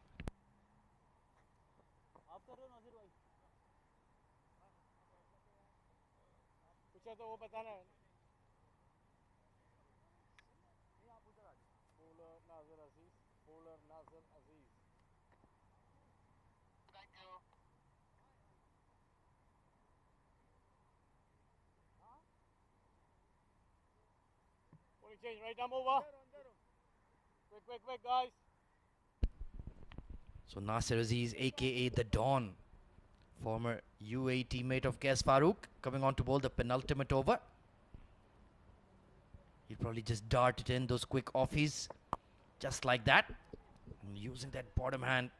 Change right arm over. Quick, guys. So Nasir Aziz, aka the Dawn, former UAE teammate of Qais Farooq, coming on to bowl the penultimate over. He'll probably just dart it in, those quick offies, just like that, and using that bottom hand.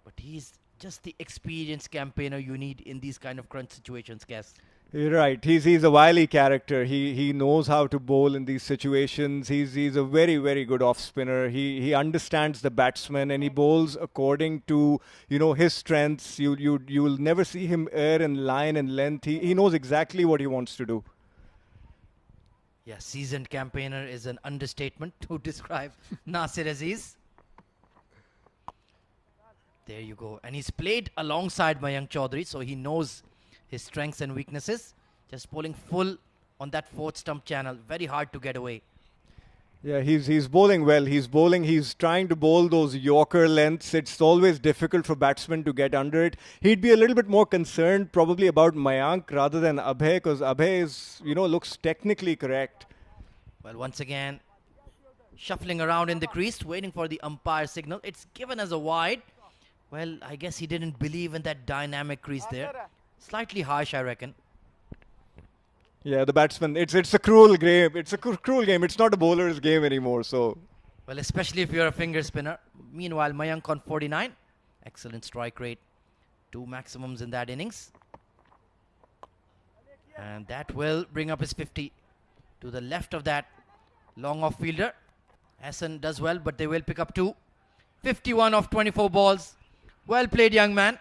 But he's just the experienced campaigner you need in these kind of crunch situations, Qais. You're right. He's a wily character. He knows how to bowl in these situations. He's a very, very good off spinner. He understands the batsman, and he bowls according to his strengths. You will never see him err in line and length. He knows exactly what he wants to do. Yeah, seasoned campaigner is an understatement to describe Nasir Aziz. There you go. And he's played alongside Mayank Chaudhary, so he knows his strengths and weaknesses. Just bowling full on that fourth stump channel. Very hard to get away. Yeah, he's bowling well. He's trying to bowl those Yorker lengths. It's always difficult for batsmen to get under it. He'd be a little bit more concerned probably about Mayank rather than Abhay, because Abhay is, looks technically correct. Well, once again, shuffling around in the crease, waiting for the umpire signal. It's given as a wide. Well, I guess he didn't believe in that dynamic crease there. Slightly harsh, I reckon. Yeah, the batsman. It's a cruel game. It's a cruel game. It's not a bowler's game anymore. So, well, especially if you're a finger spinner. Meanwhile, Mayank on 49. Excellent strike rate. 2 maximums in that innings. And that will bring up his 50 to the left of that long off fielder. Hassan does well, but they will pick up 2. 51 of 24 balls. Well played, young man.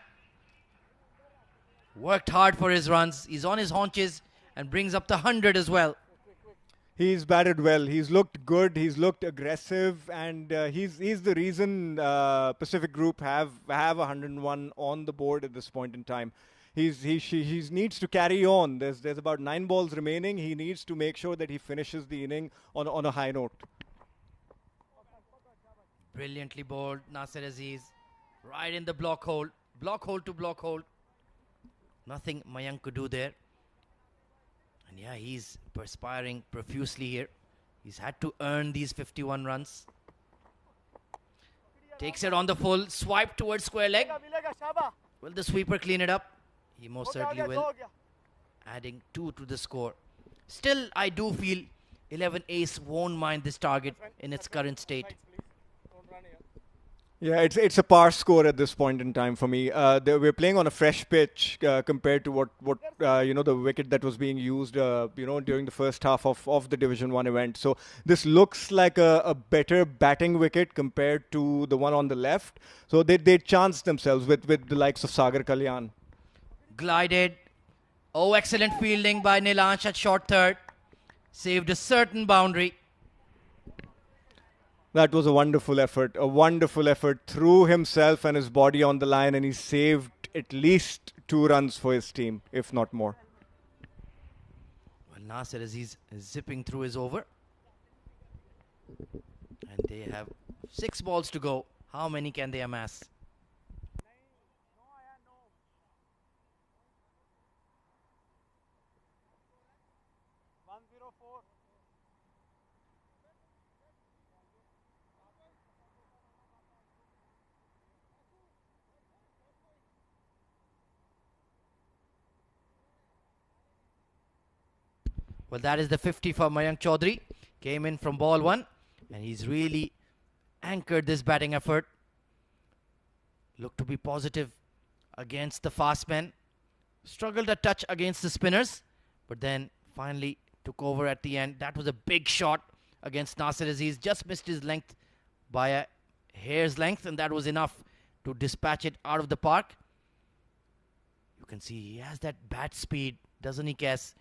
Worked hard for his runs. He's on his haunches and brings up the 100 as well. He's batted well. He's looked good. He's looked aggressive, and he's the reason Pacific Group have 101 on the board at this point in time. He needs to carry on. There's about 9 balls remaining. He needs to make sure that he finishes the inning on a high note. Brilliantly bowled, Nasir Aziz. Right in the block hole. Block hole to block hole. Nothing Mayank could do there. And yeah, he's perspiring profusely here. He's had to earn these 51 runs. Takes it on the full, swipe towards square leg. Will the sweeper clean it up? He most certainly will. Adding 2 to the score. Still, I do feel 11 ace won't mind this target in its current state. Yeah, it's a par score at this point in time for me. We're playing on a fresh pitch compared to what the wicket that was being used during the first half of the Division 1 event. So this looks like a better batting wicket compared to the one on the left. So they chanced themselves with the likes of Sagar Kalyan. Glided. Oh, excellent fielding by Nilansh at short third. Saved a certain boundary. That was a wonderful effort. Threw himself and his body on the line, and he saved at least 2 runs for his team, if not more. Well, Nasir Aziz is zipping through his over. And they have 6 balls to go. How many can they amass? Well, that is the 50 for Mayank Chaudhary. Came in from ball 1, and he's really anchored this batting effort. Looked to be positive against the fast men. Struggled a touch against the spinners, but then finally took over at the end. That was a big shot against Nasir Aziz. Just missed his length by a hair's length, and that was enough to dispatch it out of the park. You can see he has that bat speed, doesn't he, Kes?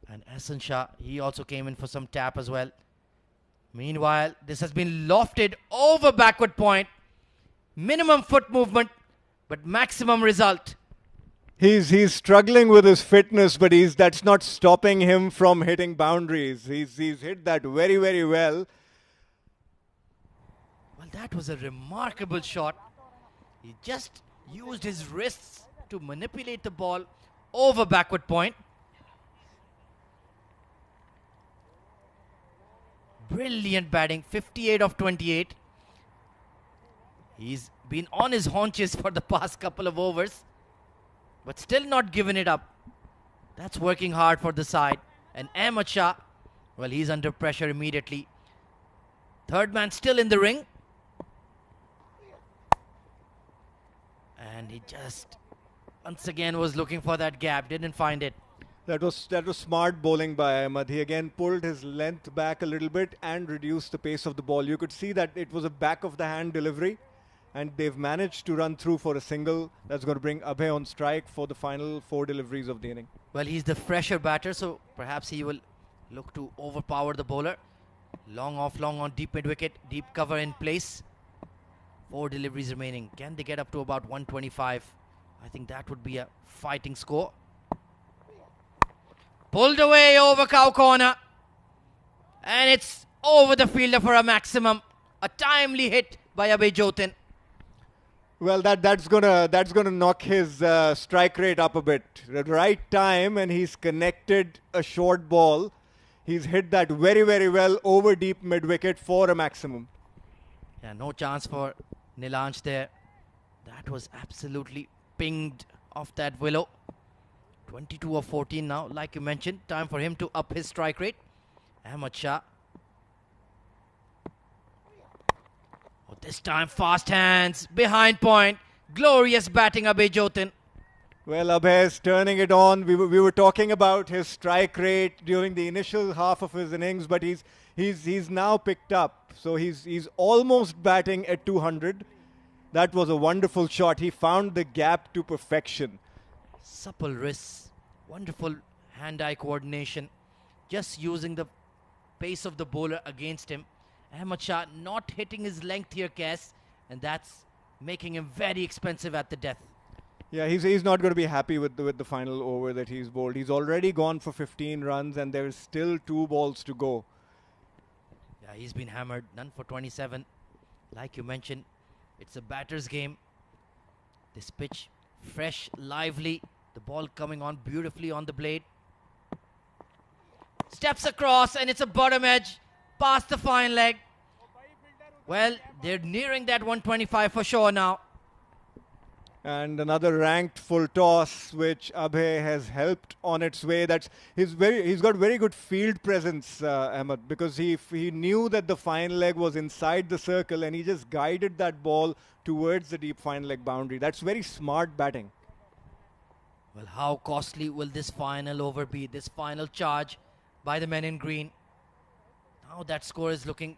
And Ahsan Shah, he also came in for some tap as well. Meanwhile, this has been lofted over backward point. Minimum foot movement, but maximum result. He's struggling with his fitness, but that's not stopping him from hitting boundaries. He's hit that very, very well. Well, that was a remarkable shot. He just used his wrists to manipulate the ball over backward point. Brilliant batting, 58 of 28. He's been on his haunches for the past couple of overs, but still not given it up. That's working hard for the side. And Ahmad Shah, well, he's under pressure immediately. Third man still in the ring. And he just, once again, was looking for that gap, didn't find it. That was smart bowling by Ahmed. He again pulled his length back a little bit and reduced the pace of the ball. You could see that it was a back of the hand delivery, and they've managed to run through for a single. That's going to bring Abhay on strike for the final 4 deliveries of the inning. Well, he's the fresher batter, so perhaps he will look to overpower the bowler. Long off, long on, deep mid wicket, deep cover in place. 4 deliveries remaining. Can they get up to about 125? I think that would be a fighting score. Pulled away over cow corner. And it's over the fielder for a maximum. A timely hit by Abhay Jotin. Well, that's gonna knock his strike rate up a bit. The right time, and he's connected a short ball. He's hit that very, very well over deep mid wicket for a maximum. Yeah, no chance for Nilansh there. That was absolutely pinged off that willow. 22 of 14 now, like you mentioned. Time for him to up his strike rate. Ahmad Shah. Oh, this time fast hands, behind point. Glorious batting, Abhay Jotin. Well, Abhay is turning it on. We were talking about his strike rate during the initial half of his innings, but he's now picked up. So he's almost batting at 200. That was a wonderful shot. He found the gap to perfection. Supple wrists, wonderful hand-eye coordination, just using the pace of the bowler against him. Ahmad Shah not hitting his length here, Kes, and that's making him very expensive at the death. Yeah, he's not going to be happy with the final over that he's bowled. He's already gone for 15 runs, and there's still 2 balls to go. Yeah, he's been hammered, none for 27. Like you mentioned, it's a batter's game. This pitch, fresh, lively. The ball coming on beautifully on the blade. Steps across and it's a bottom edge past the fine leg. Well, they're nearing that 125 for sure now. And another ranked full toss, which Abhay has helped on its way. He's got very good field presence, Ahmed, because he knew that the fine leg was inside the circle and he just guided that ball towards the deep fine leg boundary. That's very smart batting. Well, how costly will this final over be? This final charge by the men in green. Now that score is looking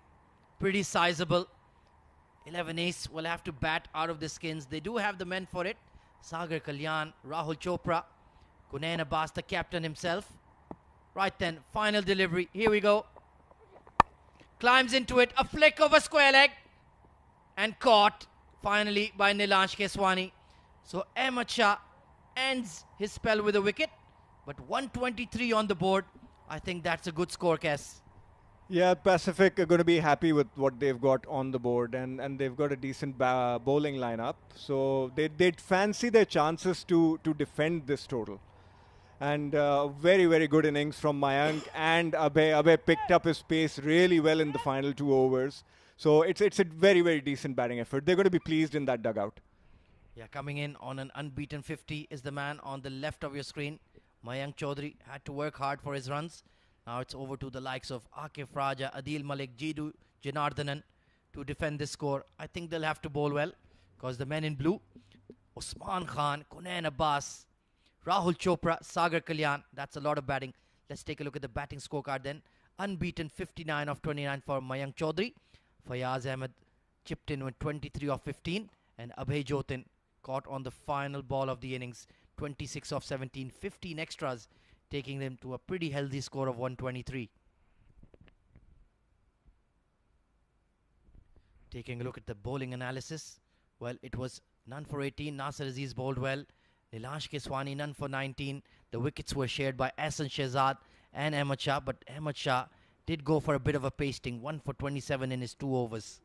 pretty sizable. 11 ace will have to bat out of the skins. They do have the men for it. Sagar Kalyan, Rahul Chopra, Kunain Abbas, the captain himself. Right then, final delivery. Here we go. Climbs into it. A flick of a square leg. And caught finally by Nilansh Keswani. So Ahmed Shah ends his spell with a wicket. But 123 on the board. I think that's a good score, Kes. Yeah, Pacific are going to be happy with what they've got on the board, and they've got a decent bowling lineup. So they'd fancy their chances to defend this total. And very, very good innings from Mayank and Abhay. Abhay picked up his pace really well in the final 2 overs. So it's a very, very decent batting effort. They're going to be pleased in that dugout. Yeah, coming in on an unbeaten 50 is the man on the left of your screen. Mayank Chaudhary had to work hard for his runs. Now it's over to the likes of Akif Raja, Adil Malik, Jidu Janardhanan to defend this score. I think they'll have to bowl well because the men in blue, Usman Khan, Kunain Abbas, Rahul Chopra, Sagar Kalyan, that's a lot of batting. Let's take a look at the batting scorecard then. Unbeaten 59 of 29 for Mayank Chaudhary. Fayaz Ahmed chipped in with 23 of 15 and Abhay Jotin caught on the final ball of the innings, 26 of 17, 15 extras, taking them to a pretty healthy score of 123. Taking a look at the bowling analysis. Well, it was none for 18. Nasser Aziz bowled well. Nilansh Keswani none for 19. The wickets were shared by Ahsan Shehzad and Ahmed Shah, but Ahmed Shah did go for a bit of a pasting, 1 for 27 in his 2 overs.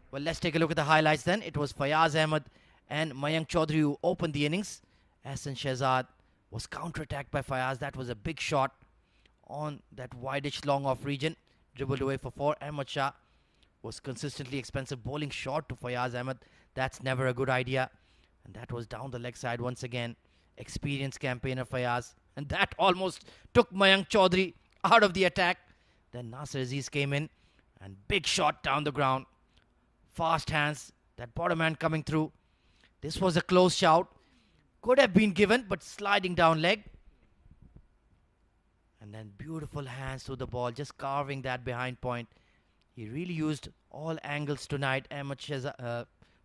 Well, let's take a look at the highlights then. It was Fayaz Ahmed and Mayank Chaudhary who opened the innings. Ahsan Shehzad was counter-attacked by Fayaz. That was a big shot on that wideish long off region. Dribbled away for 4. Ahmed Shah was consistently expensive, bowling short to Fayaz Ahmed. That's never a good idea. And that was down the leg side once again. Experienced campaigner Fayaz. And that almost took Mayank Chaudhary out of the attack. Then Nasser Aziz came in and big shot down the ground. Fast hands. That bottom hand coming through. This was a close shout. Could have been given, but sliding down leg. And then beautiful hands to the ball, just carving that behind point. He really used all angles tonight, Mayank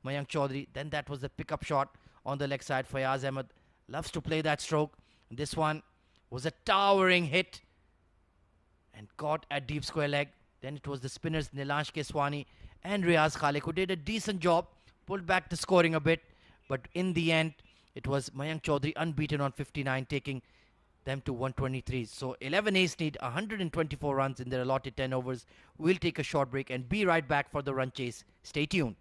Chaudhary. Then that was the pickup shot on the leg side. Fayaz Ahmed loves to play that stroke. And this one was a towering hit and caught at deep square leg. Then it was the spinners Nilansh Keswani and Riaz Khalik who did a decent job, pulled back the scoring a bit. But in the end, it was Mayank Chaudhary unbeaten on 59, taking them to 123. So 11 ace need 124 runs in their allotted 10 overs. We'll take a short break and be right back for the run chase. Stay tuned.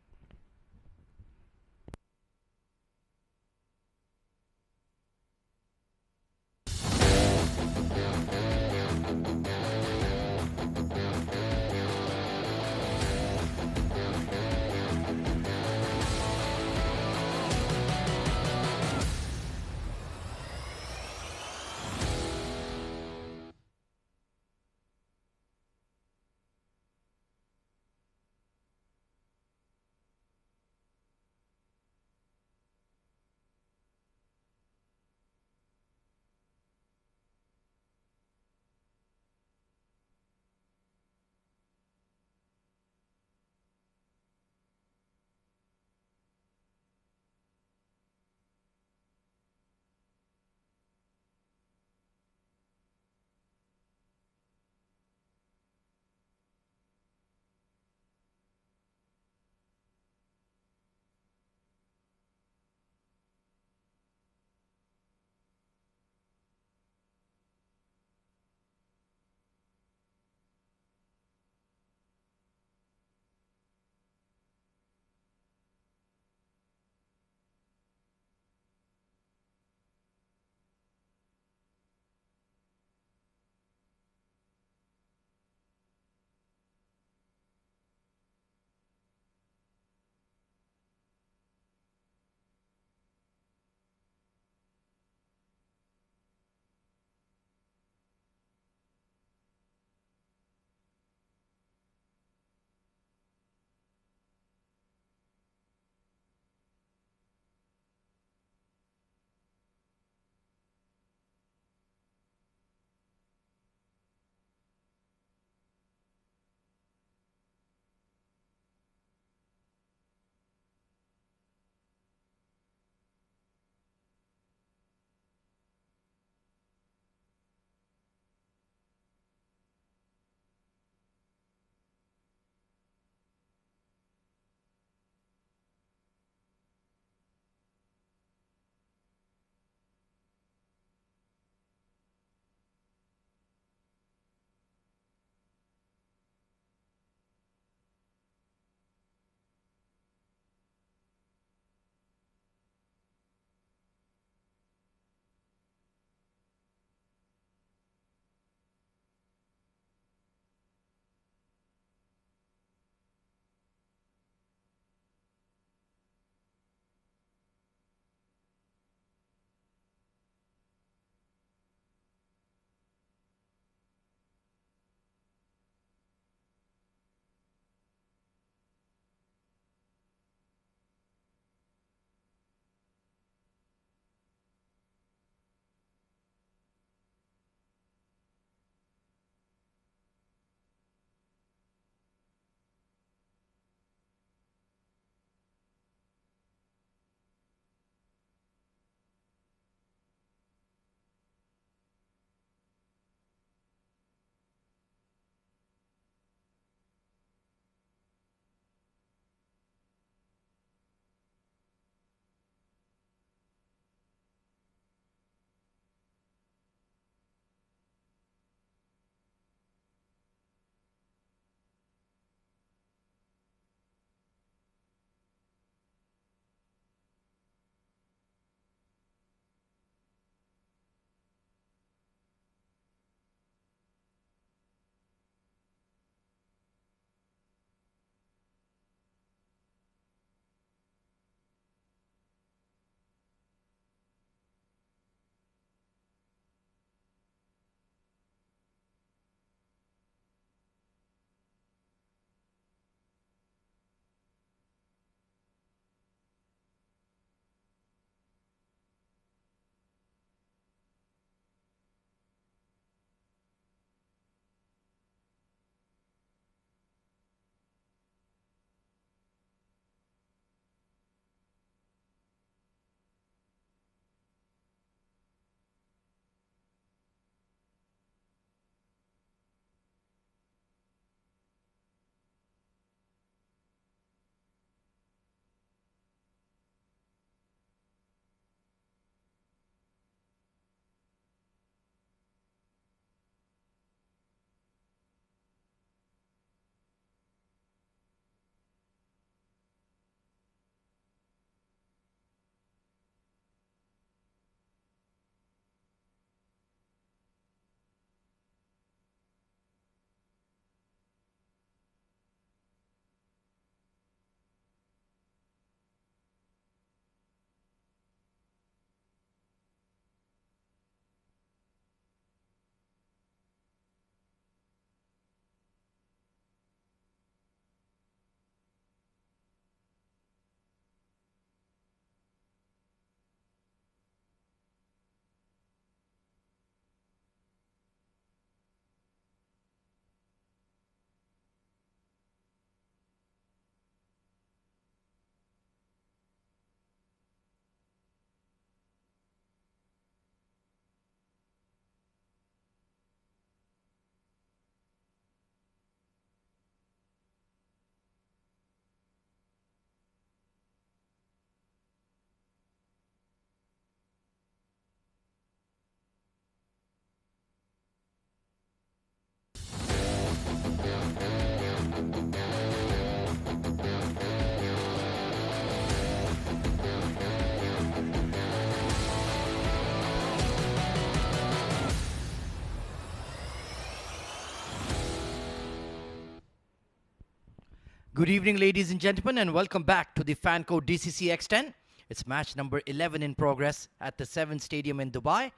Good evening, ladies and gentlemen, and welcome back to the fan code DCC X10. It's match number 11 in progress at the 7 Stadium in Dubai.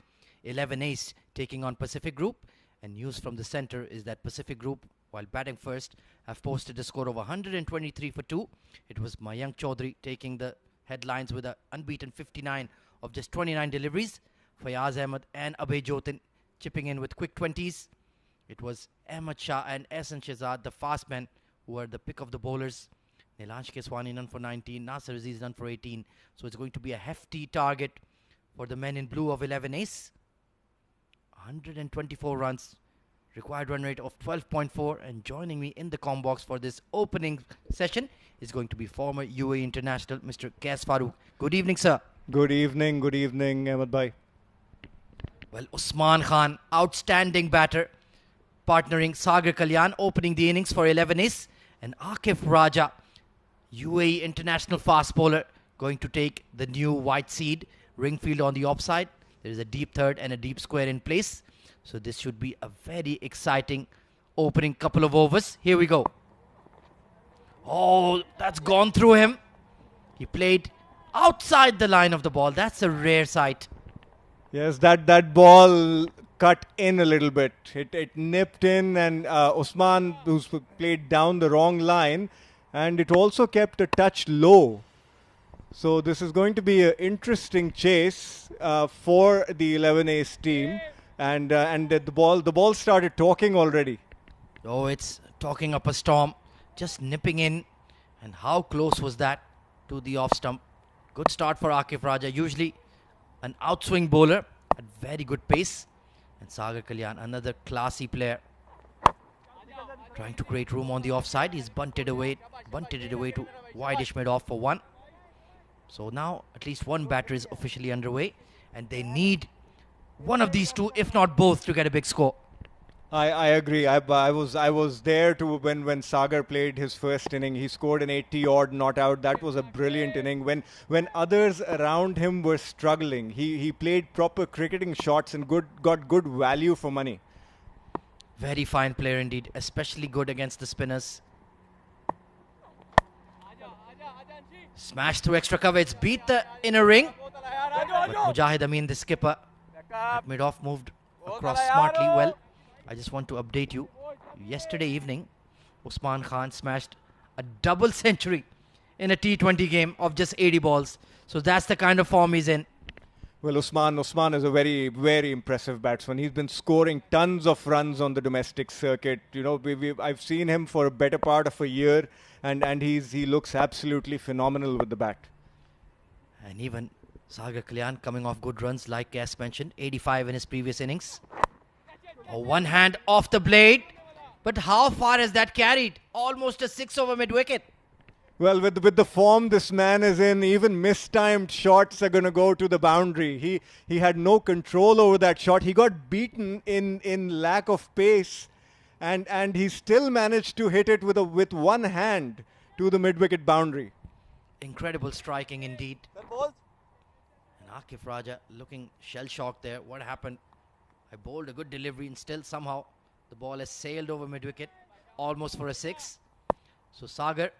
11 Ace taking on Pacific Group. And news from the center is that Pacific Group, while batting first, have posted a score of 123 for 2. It was Mayank Chaudhary taking the headlines with an unbeaten 59 of just 29 deliveries. Fayaz Ahmed and Abhay Jotin chipping in with quick 20s. It was Ahmed Shah and Ehsan Shehzad, the fast men, who were the pick of the bowlers. Nilansh Keswani none for 19, Nasser Aziz none for 18. So it's going to be a hefty target for the men in blue of 11 Ace. 124 runs, required run rate of 12.4, and joining me in the comm box for this opening session is going to be former UAE international Mr. Qais Farooq. Good evening, sir. Good evening, Ahmed Bhai. Well, Usman Khan, outstanding batter, partnering Sagar Kalyan, opening the innings for 11 Ace. And Akif Raja, UAE international fast bowler, going to take the new white seed. Ringfield on the offside. There is a deep third and a deep square in place. So this should be a very exciting opening couple of overs. Here we go. Oh, that's gone through him. He played outside the line of the ball. That's a rare sight. Yes, that ball cut in a little bit. It nipped in, and Usman, who's played down the wrong line, and it also kept a touch low. So this is going to be an interesting chase for the 11 Ace team, and the ball started talking already. Oh, it's talking up a storm, just nipping in, and how close was that to the off stump? Good start for Akif Raja, usually an outswing bowler at very good pace. And Sagar Kalyan, another classy player, trying to create room on the offside. He's bunted it away to wideish mid off for 1. So now at least one batter is officially underway, and they need one of these two, if not both, to get a big score. I agree. I was there to when Sagar played his first inning. He scored an 80-odd not out. That was a brilliant inning. When others around him were struggling, he played proper cricketing shots and got good value for money. Very fine player indeed, especially good against the spinners. Smash through extra cover. It's beat the inner ring. But Mujahid Amin, the skipper, at mid-off moved across smartly. Well, I just want to update you. Yesterday evening, Usman Khan smashed a double century in a T20 game of just 80 balls. So that's the kind of form he's in. Well, Usman is a very, very impressive batsman. He's been scoring tons of runs on the domestic circuit. You know, I've seen him for a better part of a year, and he looks absolutely phenomenal with the bat. And even Sagar Kalyan coming off good runs, like Qais mentioned, 85 in his previous innings. One hand off the blade, but how far has that carried? Almost a 6 over mid-wicket. Well, with the form this man is in, even mistimed shots are going to go to the boundary. He had no control over that shot. He got beaten in lack of pace, and he still managed to hit it with one hand to the mid-wicket boundary. Incredible striking indeed. And Akif Raja looking shell-shocked there. What happened? I bowled a good delivery, and still somehow the ball has sailed over mid-wicket, almost for a 6. So Sagar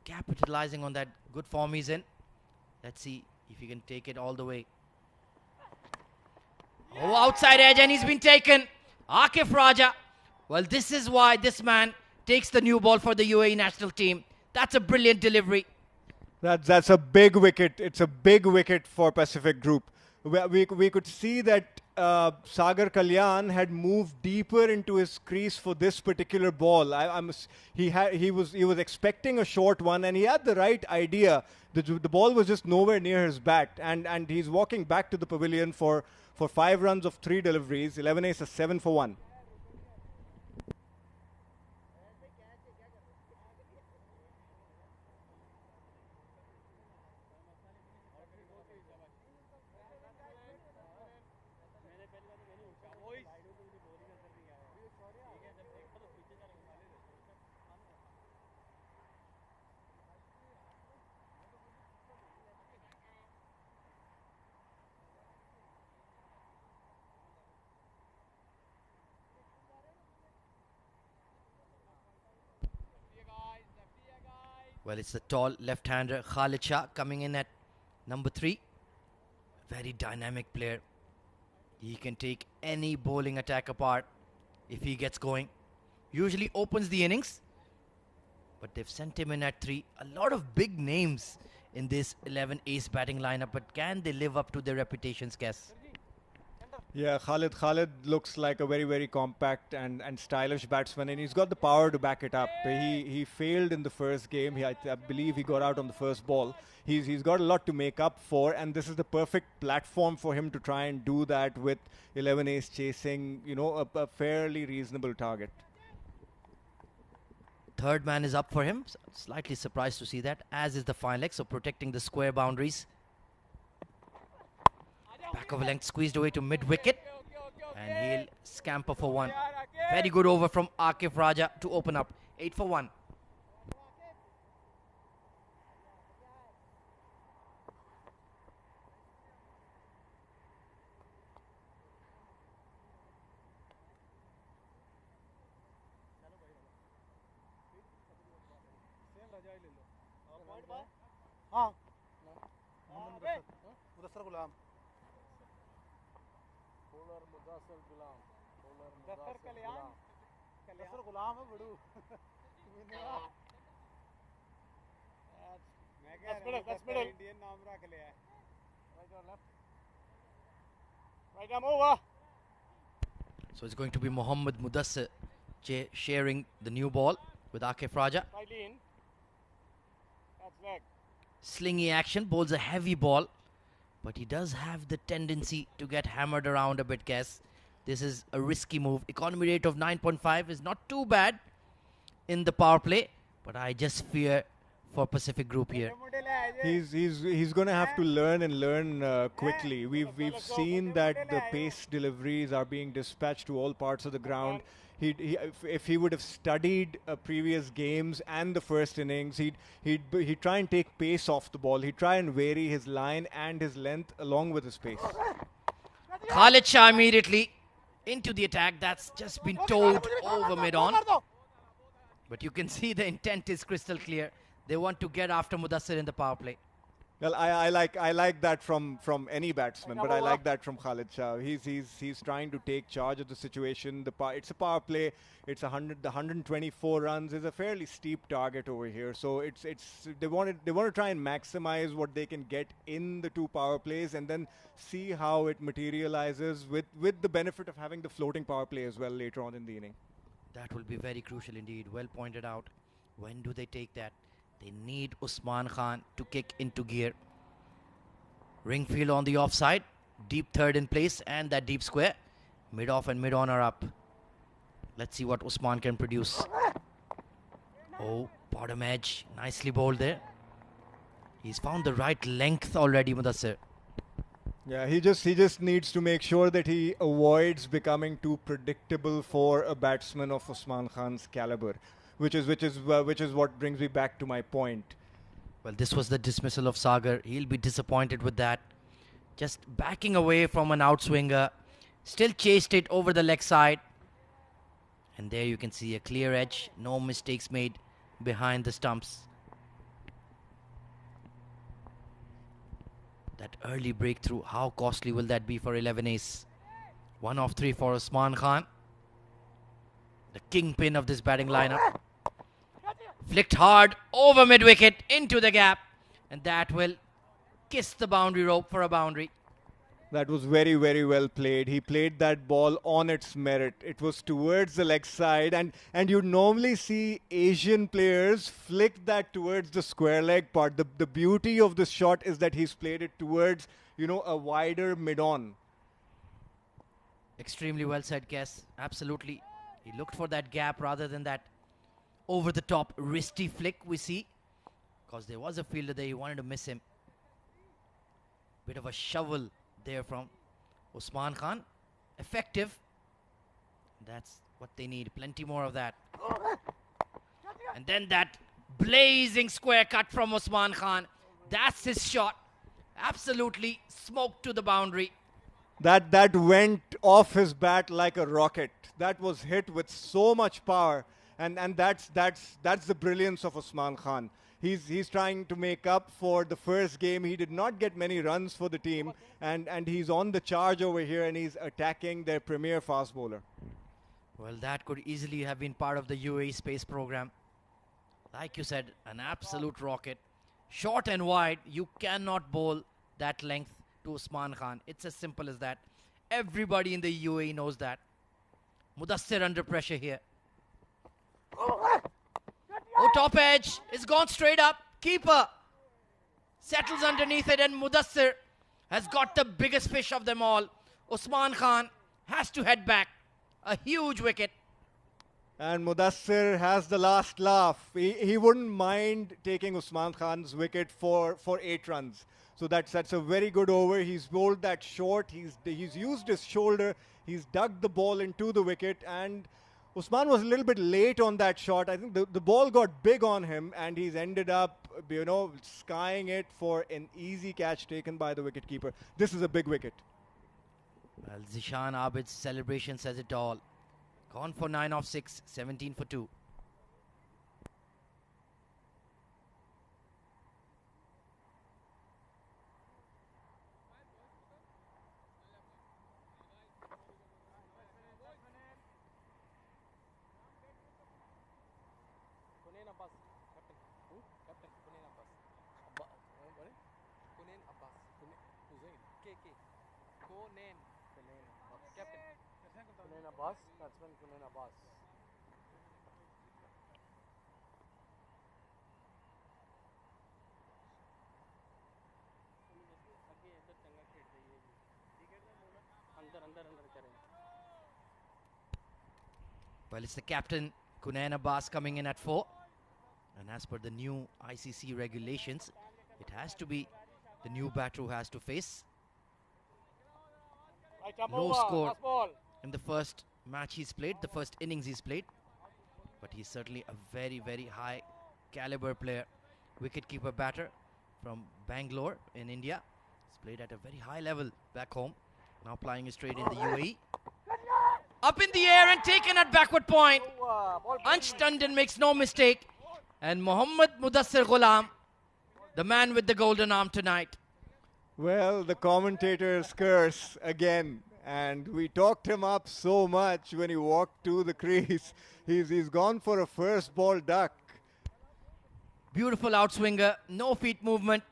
capitalizing on that good form he's in. Let's see if he can take it all the way. Oh, outside edge, and he's been taken. Akif Raja. Well, this is why this man takes the new ball for the UAE national team. That's a brilliant delivery. That's a big wicket. It's a big wicket for Pacific Group. We could see that Sagar Kalyan had moved deeper into his crease for this particular ball. He was expecting a short one, and he had the right idea. The ball was just nowhere near his bat, and he's walking back to the pavilion for 5 runs of 3 deliveries. 11 Ace, a 7 for 1. Well, it's the tall left-hander Khalid Shah coming in at number 3. Very dynamic player. He can take any bowling attack apart if he gets going. Usually opens the innings, but they've sent him in at 3. A lot of big names in this 11 ace batting lineup, but can they live up to their reputations, guess? Yeah, Khalid looks like a very, very compact and stylish batsman, and he's got the power to back it up. He failed in the first game. I believe he got out on the first ball. He's got a lot to make up for, and this is the perfect platform for him to try and do that with 11 ace chasing, you know, a fairly reasonable target. Third man is up for him. Slightly surprised to see that, as is the fine leg, so protecting the square boundaries. Back of a length squeezed away to mid-wicket, and he'll scamper for 1. Very good over from Akif Raja to open up. 8 for 1. हाँ मुदस्सर गुलाम मुदस्सर गुलाम है बड़ू मैं कह रहा हूं Indian नाम रख लिया है राइट और left right arm over. So it's going to be Mohammad Mudassir sharing the new ball with Akif Raja. Slightly in. That's leg. Slingy action, bowls a heavy ball, but he does have the tendency to get hammered around a bit, guess. This is a risky move. Economy rate of 9.5 is not too bad in the power play, but I just fear for Pacific Group here. He's going to have to learn quickly. We've seen that the pace deliveries are being dispatched to all parts of the ground. If he would have studied previous games and the first innings, he'd try and take pace off the ball. He'd try and vary his line and his length along with his pace. Khalid Shah immediately into the attack. That's just been towed over mid-on. But you can see the intent is crystal clear. They want to get after Mudassir in the power play. Well, I like that from any batsman, but I like that from Khalid Shah. He's trying to take charge of the situation. It's a power play. It's 124 runs is a fairly steep target over here. So they want to try and maximize what they can get in the 2 power plays and then see how it materializes with the benefit of having the floating power play as well later on in the inning. That will be very crucial indeed. Well pointed out. When do they take that? They need Usman Khan to kick into gear. Ringfield on the offside. Deep third in place and that deep square. Mid-off and mid-on are up. Let's see what Usman can produce. Oh, bottom edge. Nicely bowled there. He's found the right length already, Mudassir. Yeah, he just needs to make sure that he avoids becoming too predictable for a batsman of Usman Khan's caliber. Which is what brings me back to my point. Well, this was the dismissal of Sagar. He'll be disappointed with that. Just backing away from an outswinger. Still chased it over the leg side. And there you can see a clear edge. No mistakes made behind the stumps. That early breakthrough, how costly will that be for 11 ace? 1 of 3 for Usman Khan. The kingpin of this batting lineup. Flicked hard over mid-wicket into the gap. And that will kiss the boundary rope for a boundary. That was very, very well played. He played that ball on its merit. It was towards the leg side. And you normally see Asian players flick that towards the square leg part. The beauty of this shot is that he's played it towards, a wider mid-on. Extremely well said, Kes. Absolutely. He looked for that gap rather than that over-the-top wristy flick we see. Because there was a fielder there, he wanted to miss him. Bit of a shovel there from Usman Khan. Effective. That's what they need. Plenty more of that. And then that blazing square cut from Usman Khan. That's his shot. Absolutely smoked to the boundary. That went off his bat like a rocket. That was hit with so much power. And that's the brilliance of Usman Khan. he's trying to make up for the first game. He did not get many runs for the team, and he's on the charge over here, and he's attacking their premier fast bowler. Well, that could easily have been part of the UAE space program. Like you said, an absolute rocket. Short and wide, you cannot bowl that length to Usman Khan. It's as simple as that. Everybody in the UAE knows that. Mudassir under pressure here. Oh, top edge. It's gone straight up. Keeper settles underneath it, and Mudassir has got the biggest fish of them all. Usman Khan has to head back. A huge wicket. And Mudassir has the last laugh. He wouldn't mind taking Usman Khan's wicket for 8 runs. So that's a very good over. He's bowled that short. He's used his shoulder. He's dug the ball into the wicket, and Usman was a little bit late on that shot. I think the ball got big on him, and he's ended up, skying it for an easy catch taken by the wicketkeeper. This is a big wicket. Well, Zishan Abid's celebration says it all. Gone for 9 off 6, 17 for 2. Kunain Abbas, captain. Who? Captain Kunain Abbas. What? Kunain Abbas. Kunain. K. Kunain. Captain. Kunain Abbas. Batsman Kunain Abbas. अंदर करें. Well, it's the captain, Kunain Abbas, coming in at 4. And as per the new ICC regulations, it has to be the new batter who has to face. Low score in the first match he's played, the first innings he's played. But he's certainly a very, very high caliber player. Wicketkeeper batter from Bangalore in India. He's played at a very high level back home. Now plying straight in the UAE. Up in the air and taken at backward point. Ansh Tandon makes no mistake. And Mohammad Mudassir Ghulam, the man with the golden arm tonight. Well, the commentators curse again. And we talked him up so much when he walked to the crease. He's gone for a first ball duck. Beautiful outswinger, no feet movement.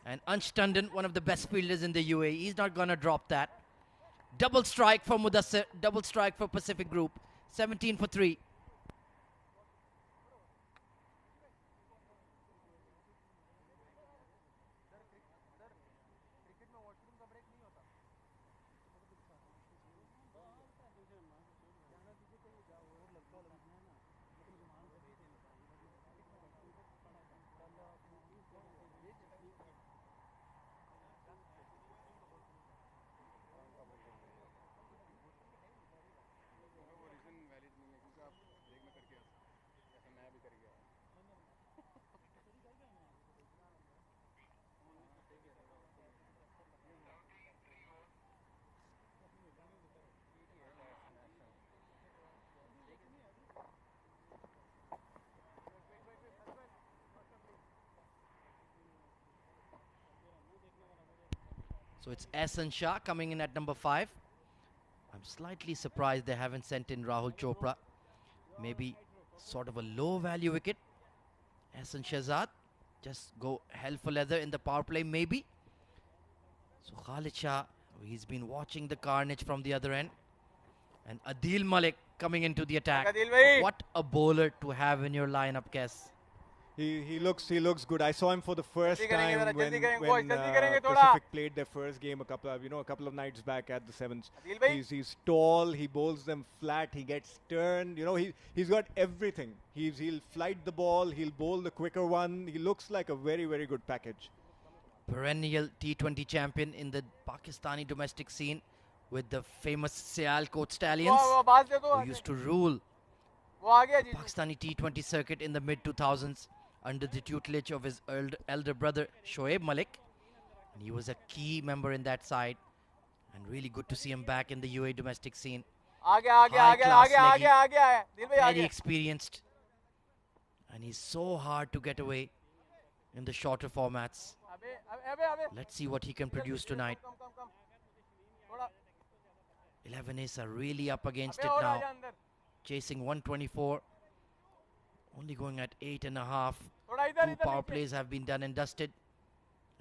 And Ansh Tandon, one of the best fielders in the UAE, he's not going to drop that. Double strike for Mudassir, double strike for Pacific Group. 17 for 3. So it's Ehsan Shah coming in at number 5. I'm slightly surprised they haven't sent in Rahul Chopra. Maybe sort of a low value wicket. Ehsan Shahzad, just go hell for leather in the power play maybe. So Khalid Shah, he's been watching the carnage from the other end. And Adil Malik coming into the attack. What a bowler to have in your lineup, Kes. He looks good. I saw him for the first time when Pacific played their first game a couple of nights back at the Sevens. He's tall. He bowls them flat. He gets turned. He's got everything. He'll flight the ball. He'll bowl the quicker one. He looks like a very, very good package. Perennial T20 champion in the Pakistani domestic scene with the famous Sialkot Stallions, who used to rule the Pakistani T20 circuit in the mid-2000s. Under the tutelage of his elder brother Shoaib Malik. And he was a key member in that side. And really good to see him back in the UAE domestic scene. Very experienced. And he's so hard to get away. in the shorter formats. Let's see what he can produce tonight. 11 ace are really up against it now. Chasing 124. Only going at 8.5. 2 power plays have been done and dusted.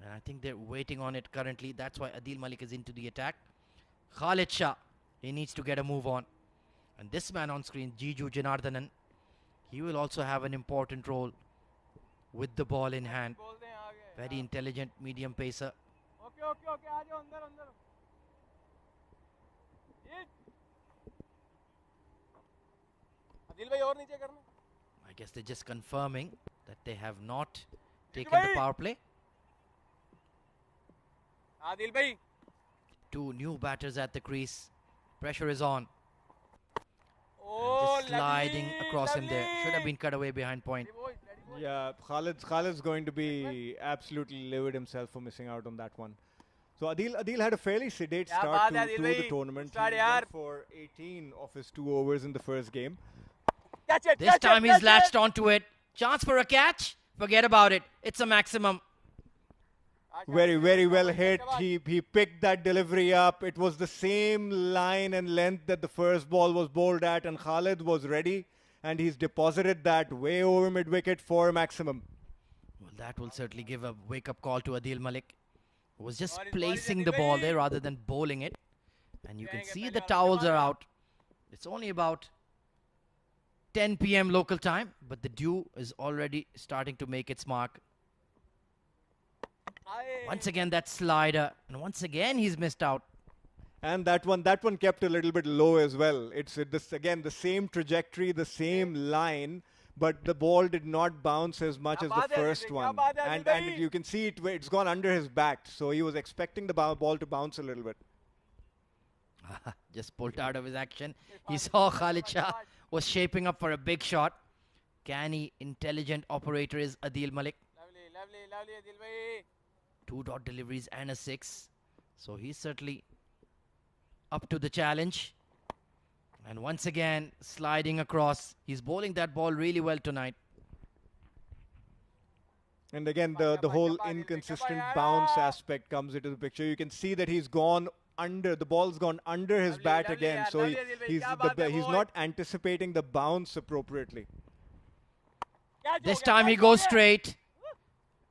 And I think they're waiting on it currently. That's why Adil Malik is into the attack. Khalid Shah, he needs to get a move on. And this man on screen, Jiju Janardhanan, he will also have an important role with the ball in hand. Very intelligent medium pacer. I guess they're just confirming that they have not taken the power play. Two new batters at the crease. Pressure is on. Just sliding across him there. Should have been cut away behind point. Yeah, Khalid's going to be absolutely livid himself for missing out on that one. So Adil had a fairly sedate start to the tournament. He went for 18 of his 2 overs in the first game. This time he's latched onto it. Chance for a catch? Forget about it. It's a maximum. Very, very well hit. He picked that delivery up. It was the same line and length that the first ball was bowled at, and Khalid was ready, and he's deposited that way over mid-wicket for a maximum. Well, that will certainly give a wake-up call to Adil Malik, who was just placing the ball there rather than bowling it. And you can see the towels are out. It's only about 10 p.m. local time, but the dew is already starting to make its mark. Once again, that slider, and once again he's missed out. And that one kept a little bit low as well. It's again the same trajectory, the same line, but the ball did not bounce as much as the first one. And you can see it's gone under his back, so he was expecting the ball to bounce a little bit. Just pulled out of his action. He saw Khalid Shah was shaping up for a big shot. Canny, intelligent operator is Adil Malik. Lovely, Adil bhai. 2 dot deliveries and a 6. So he's certainly up to the challenge. And once again, sliding across. He's bowling that ball really well tonight. And again, the whole inconsistent bounce aspect comes into the picture. You can see that he's gone under, the ball's gone under his bat again. So he's not anticipating the bounce appropriately. This time he goes straight.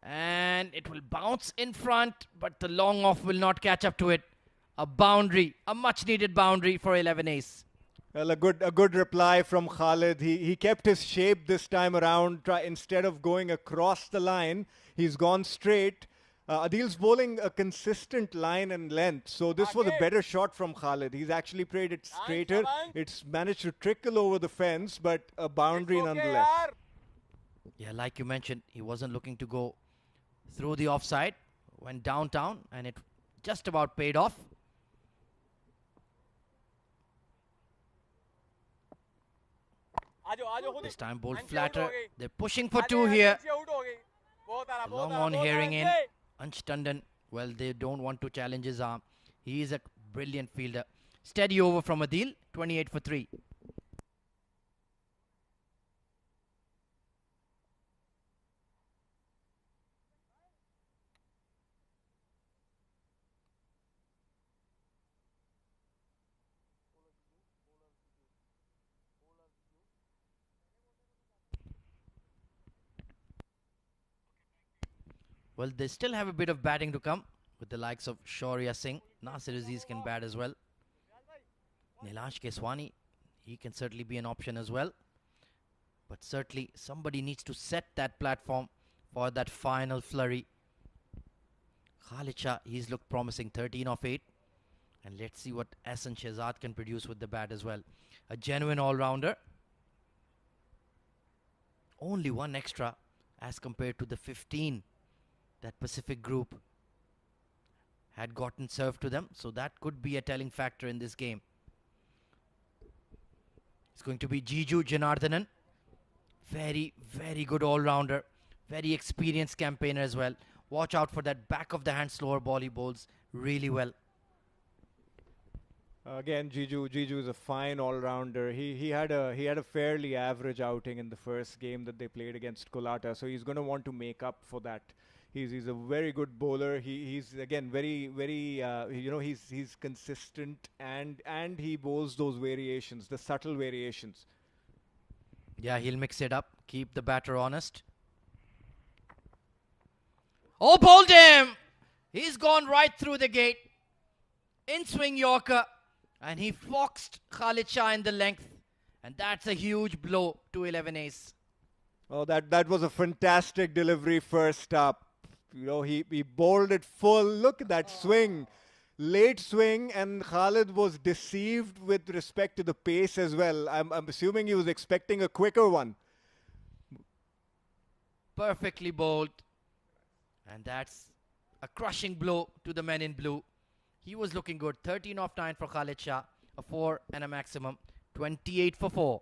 And it will bounce in front, but the long off will not catch up to it. A boundary, a much needed boundary for 11 ace. Well, a good reply from Khalid. He kept his shape this time around. Instead of going across the line, he's gone straight. Adil's bowling a consistent line and length, so this was a better shot from Khalid. He's actually played it straighter. It's managed to trickle over the fence, but a boundary nonetheless. Yeah, like you mentioned, he wasn't looking to go through the offside, went downtown, and it just about paid off. This time bowled flatter. They're pushing for 2 here. Long on hearing in. Ansh Tandon, well, they don't want to challenge his arm. He is a brilliant fielder. Steady over from Adil, 28 for 3. Well, they still have a bit of batting to come with the likes of Shaurya Singh. Nasir Aziz can bat as well. Nilansh Keswani, he can certainly be an option as well. But certainly somebody needs to set that platform for that final flurry. Khalid Shah, he's looked promising, 13 of 8. And let's see what Ahsan Shehzad can produce with the bat as well. A genuine all-rounder. Only 1 extra as compared to the 15 that Pacific group had gotten served to them. So that could be a telling factor in this game. It's going to be Jiju Janardhanan. Very, very good all-rounder. Very experienced campaigner as well. Watch out for that back of the hand slower ball he bowls really well. Again, Jiju is a fine all-rounder. He had a fairly average outing in the first game that they played against Kolata, so he's going to want to make up for that. He's a very good bowler. He's again very he's consistent and he bowls those variations, the subtle variations. Yeah, he'll mix it up, keep the batter honest. Oh, bowled him! He's gone right through the gate. In swing Yorker. And he foxed Khalid Shah in the length. And that's a huge blow to 11 ace. Oh, that was a fantastic delivery first up. He bowled it full. Look at that swing. Late swing, and Khalid was deceived with respect to the pace as well. I'm assuming he was expecting a quicker one. Perfectly bowled. And that's a crushing blow to the men in blue. He was looking good. 13 off 9 for Khalid Shah. A 4 and a maximum. 28 for 4.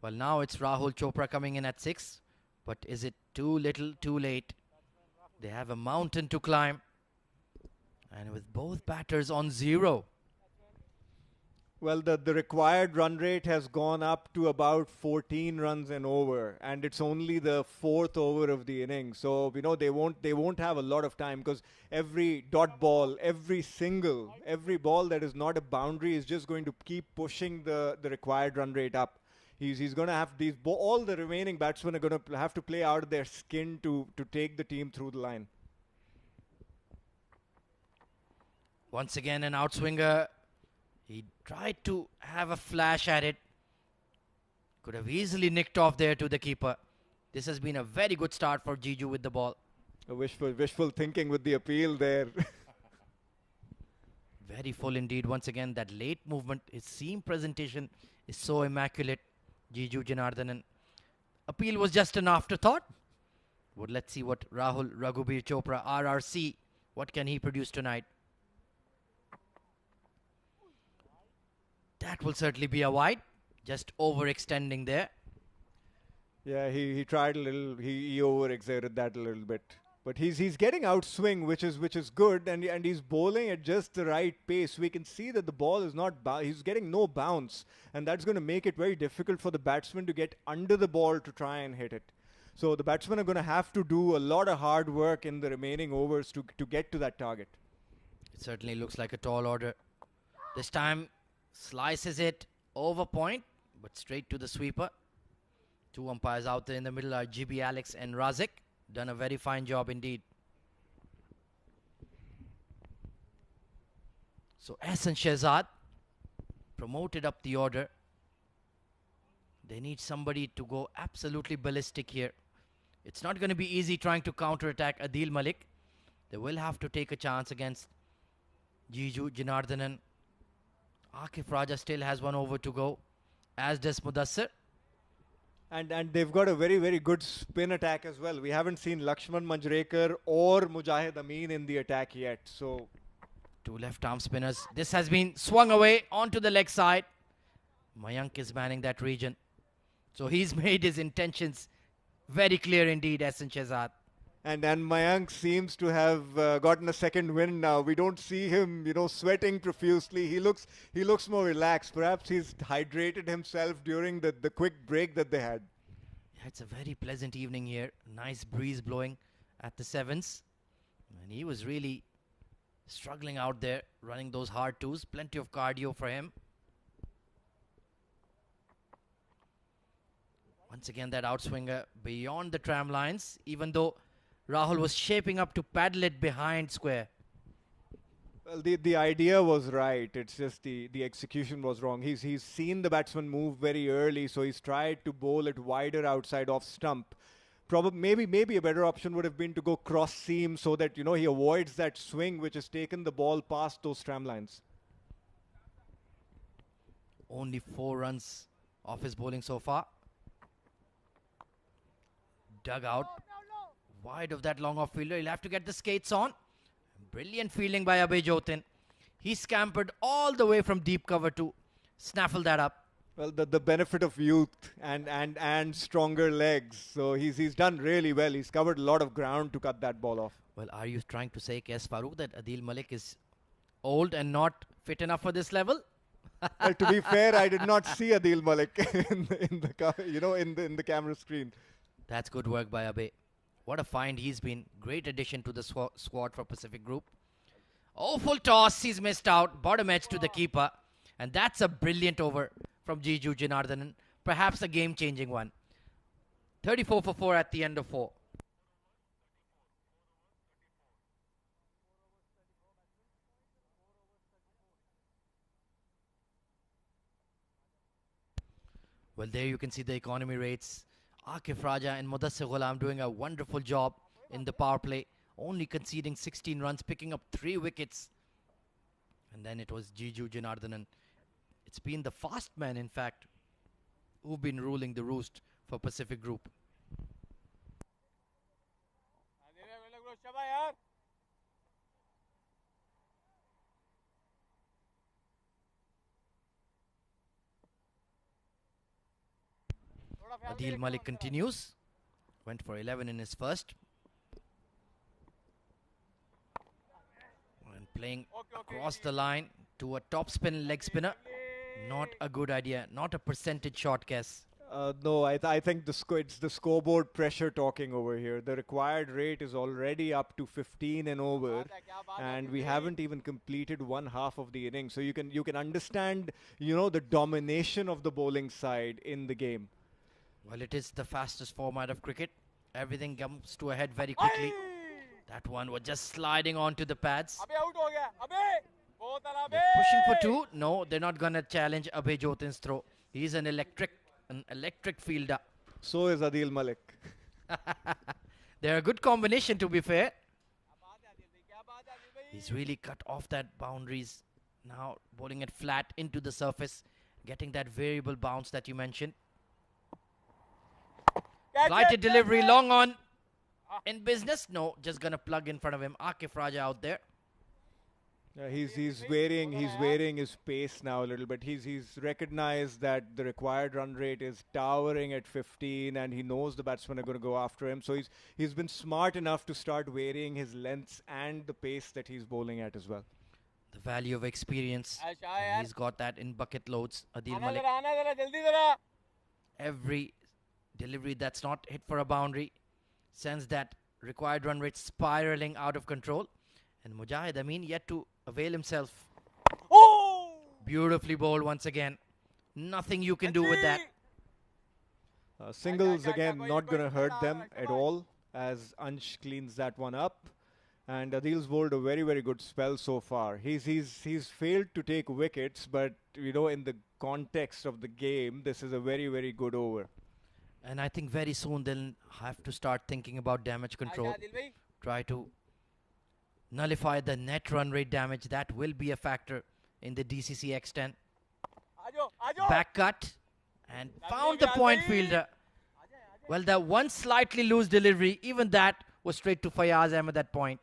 Well, now it's Rahul Chopra coming in at 6. But is it too little, too late? They have a mountain to climb. And with both batters on 0. Well, the required run rate has gone up to about 14 runs and over, and it's only the 4th over of the inning. So they won't have a lot of time, because every dot ball, every ball that is not a boundary is just going to keep pushing the required run rate up. He's going to have all the remaining batsmen are going to have to play out of their skin to take the team through the line. Once again, an outswinger. He tried to have a flash at it. Could have easily nicked off there to the keeper. This has been a very good start for Jiju with the ball. A wishful thinking with the appeal there. Very full indeed. Once again, that late movement, his seam presentation is so immaculate. Jiju Janardhanan. Appeal was just an afterthought. Well, let's see what Rahul Raghubir Chopra, RRC, what can he produce tonight? That will certainly be a wide. Just overextending there. Yeah, he tried a little. He overexerted that a little bit. But he's getting outswing, which is good, and he's bowling at just the right pace. We can see that the ball is not he's getting no bounce, and that's going to make it very difficult for the batsman to get under the ball to try and hit it. So the batsmen are going to have to do a lot of hard work in the remaining overs to get to that target. It certainly looks like a tall order. This time slices it over point, but straight to the sweeper. 2 umpires out there in the middle are GB Alex and Razik. Done a very fine job indeed. So Ahsan Shehzad promoted up the order. They need somebody to go absolutely ballistic here. It's not going to be easy trying to counter-attack Adil Malik. They will have to take a chance against Jiju Janardhanan. Akif Raja still has 1 over to go, as does Mudassir. And they've got a very, very good spin attack as well. We haven't seen Lakshman Manjrekar or Mujahid Amin in the attack yet. So 2 left-arm spinners. This has been swung away onto the leg side. Mayank is manning that region. So he's made his intentions very clear indeed, Ahsan Shehzad. And Mayank seems to have gotten a second win now. We don't see him, sweating profusely. He looks more relaxed. Perhaps he's hydrated himself during the quick break that they had. Yeah, it's a very pleasant evening here. Nice breeze blowing at the 7s. And he was really struggling out there, running those hard 2s. Plenty of cardio for him. Once again, that outswinger beyond the tram lines, even though Rahul was shaping up to paddle it behind square. Well, the idea was right. It's just the execution was wrong. He's seen the batsman move very early, so he's tried to bowl it wider outside off stump. Maybe a better option would have been to go cross seam so that he avoids that swing which has taken the ball past those tram lines. Only 4 runs off his bowling so far. Dug out. Wide of that long off fielder. He'll have to get the skates on. Brilliant fielding by Abhay Jotin. He scampered all the way from deep cover to snaffle that up. Well, the benefit of youth and stronger legs. So he's done really well. He's covered a lot of ground to cut that ball off. Well, are you trying to say, K.S. Farooq, that Adil Malik is old and not fit enough for this level? Well, to be fair, I did not see Adil Malik in the camera screen. That's good work by Abe. What a find he's been. Great addition to the squad for Pacific Group. Oh, full toss. He's missed out. Bottom edge to the keeper. And that's a brilliant over from Jiju Janardhanan. Perhaps a game-changing one. 34 for 4 at the end of 4. Well, there you can see the economy rates. Akif Raja and Mudassir Ghulam doing a wonderful job in the power play. Only conceding 16 runs, picking up 3 wickets. And then it was Jiju Janardhanan. It's been the fast men, in fact, who've been ruling the roost for Pacific Group. Adil Malik continues. Went for 11 in his first. And playing across the line to a top spin leg spinner. Not a good idea. Not a percentage shot, guess. No, I think it's the scoreboard pressure talking over here. The required rate is already up to 15 and over, and we haven't even completed one half of the inning. So you can understand, the domination of the bowling side in the game. Well, it is the fastest format of cricket. Everything comes to a head very quickly. That one was just sliding onto the pads. They're pushing for 2. No, they're not going to challenge Abhay Jotin's throw. He's an electric fielder. So is Adil Malik. They're a good combination, to be fair. He's really cut off that boundaries. Now bowling it flat into the surface, getting that variable bounce that you mentioned. Flighted delivery, long on. In business, no, just gonna plug in front of him. Akif Raja out there. He's varying his pace now a little bit. He's recognized that the required run rate is towering at 15, and he knows the batsmen are going to go after him. So he's been smart enough to start varying his lengths and the pace that he's bowling at as well. The value of experience. And he's got that in bucket loads. Adil Malik. Every delivery that's not hit for a boundary sends that required run rate spiraling out of control. And Mujahid Amin yet to avail himself. Oh! Beautifully bowled once again. Nothing you can do with that. Singles again not going to hurt them at all as Ansh cleans that one up. And Adil's bowled a very, very good spell so far. He's failed to take wickets, but in the context of the game, this is a very, very good over. And I think very soon they'll have to start thinking about damage control. Try to nullify the net run rate damage. That will be a factor in the DCC X10. Back cut and found the point fielder. Well, the one slightly loose delivery, even that was straight to Fayaz Ahmed at that point.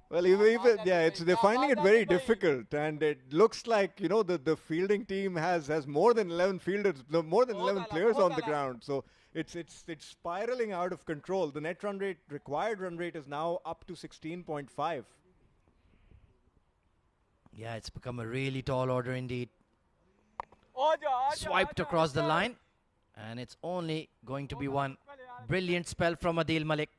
Well, they're finding it very difficult, and it looks like the fielding team has more than 11 fielders, more than 11 players on the ground. So it's spiraling out of control. The net run rate, required run rate, is now up to 16.5. Yeah, it's become a really tall order indeed. Swiped across the line, and it's only going to be one. Brilliant spell from Adil Malik.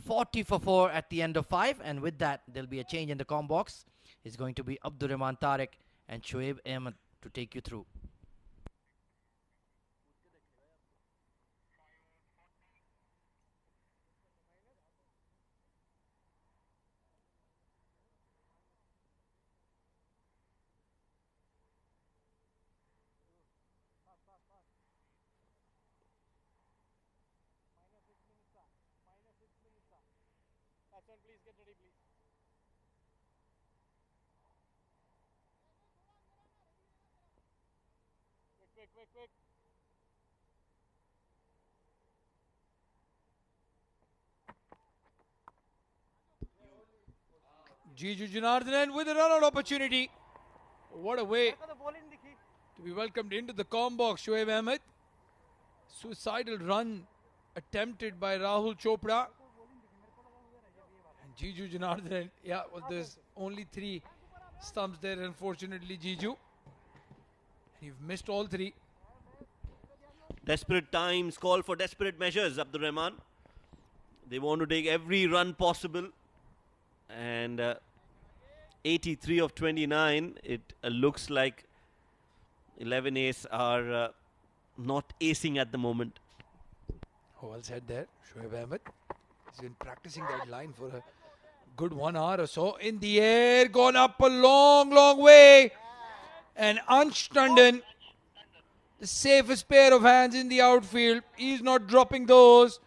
40 for 4 at the end of 5, and with that, there'll be a change in the com box. It's going to be Abdur Rahman Tariq and Shoaib Ahmed to take you through. Please get ready, please. Quick. Jiju Janardhanan with a run-out opportunity. What a way to be welcomed into the com box, Shoaib Ahmed. Suicidal run attempted by Rahul Chopra. And Jiju Janardhan, yeah, well, there's only 3 stumps there, unfortunately, Jiju. And you've missed all 3. Desperate times call for desperate measures, Abdur Rahman. They want to take every run possible. And 83 of 29, it looks like 11 ace are not acing at the moment. Oh, well said there, Shoaib Ahmed. He's been practicing that line for a good 1 hour or so. In the air, gone up a long, long way. And Ansh Tandon, the safest pair of hands in the outfield. He's not dropping those.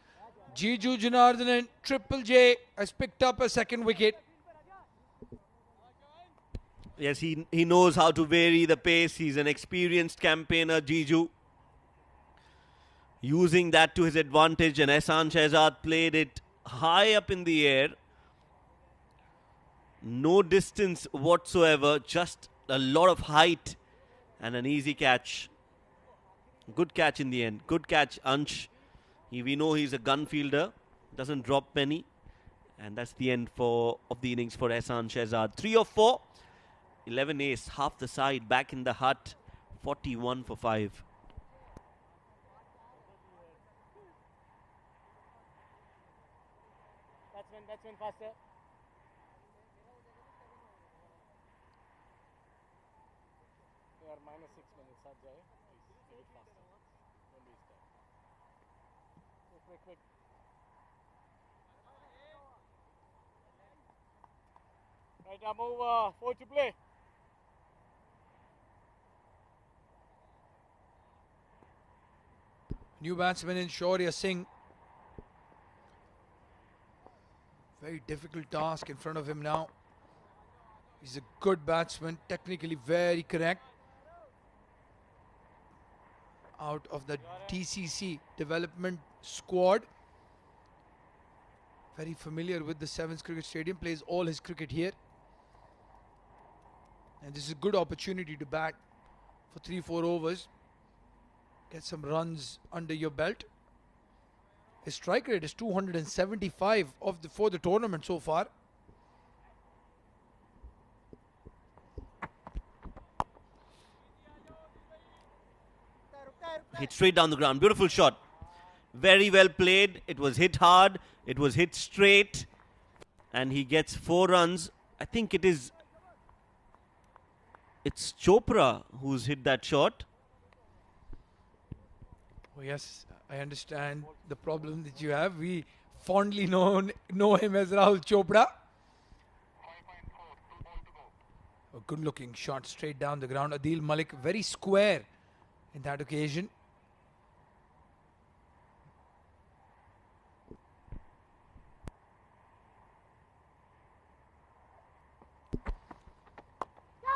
Jiju Janardhan, Triple J has picked up a 2nd wicket. Yes, he knows how to vary the pace. He's an experienced campaigner, Jiju. Using that to his advantage, and Ehsan Shehzad played it high up in the air. No distance whatsoever, just a lot of height and an easy catch. Good catch in the end. Good catch, Ansh. We know he's a gun fielder, doesn't drop many. And that's the end of the innings for Ehsan Shehzad. 3 of 4, 11 ace, half the side, back in the hut, 41 for 5. Batsman faster. You are minus 6 minutes. Please, take it faster. Don't waste time. Quick. Right, now move 4 to play. New batsman in Shaurya Singh. Very difficult task in front of him now. He's a good batsman, technically very correct. Out of the DCC development squad. Very familiar with the Sevens Cricket Stadium, plays all his cricket here. And this is a good opportunity to bat for 3-4 overs. Get some runs under your belt. His strike rate is 275 for the tournament so far. Hit straight down the ground. Beautiful shot. Very well played. It was hit hard. It was hit straight. And he gets 4 runs. I think it's Chopra who's hit that shot. Oh yes, I understand the problem that you have. We fondly know him as Rahul Chopra. A good looking shot straight down the ground. Adil Malik very square in that occasion.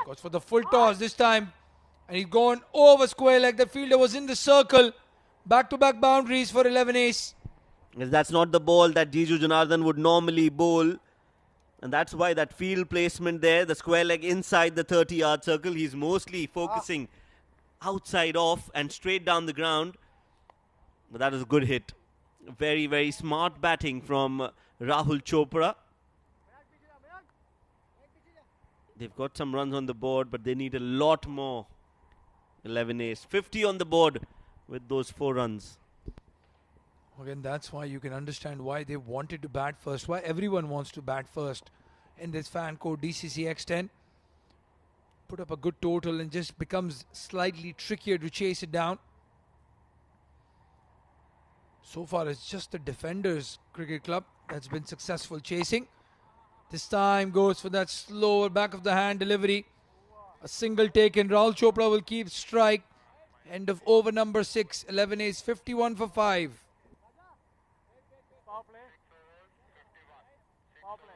Goes for the full toss this time. And he's gone over square leg. The fielder was in the circle. Back-to-back boundaries for 11 ace. Yes, that's not the ball that Jiju Janardhan would normally bowl. And that's why that field placement there, the square leg inside the 30-yard circle, he's mostly focusing outside off and straight down the ground. But that was a good hit. Very, very smart batting from Rahul Chopra. They've got some runs on the board, but they need a lot more. 11 ace. 50 on the board with those 4 runs. Again, that's why you can understand why they wanted to bat first. Why everyone wants to bat first in this fan code DCC X10. Put up a good total and just becomes slightly trickier to chase it down. So far, it's just the Defenders Cricket Club that's been successful chasing. This time goes for that slower back of the hand delivery. A single taken. Rahul Chopra will keep strike. End of over number 6. 11 ace, 51 for 5. Power play. Power play.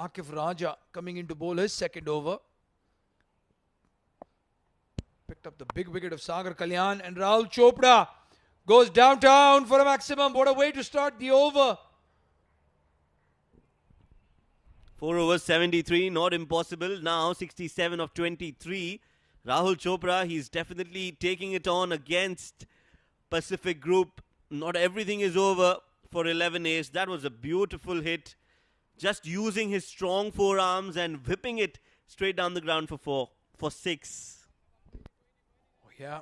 Akif Raja coming into bowl his second over. Picked up the big wicket of Sagar Kalyan, and Rahul Chopra goes downtown for a maximum. What a way to start the over. 4 overs, 73, not impossible. Now 67 of 23. Rahul Chopra, he's definitely taking it on against Pacific Group. Not everything is over for 11 ace. That was a beautiful hit. Just using his strong forearms and whipping it straight down the ground for 6. Oh, yeah,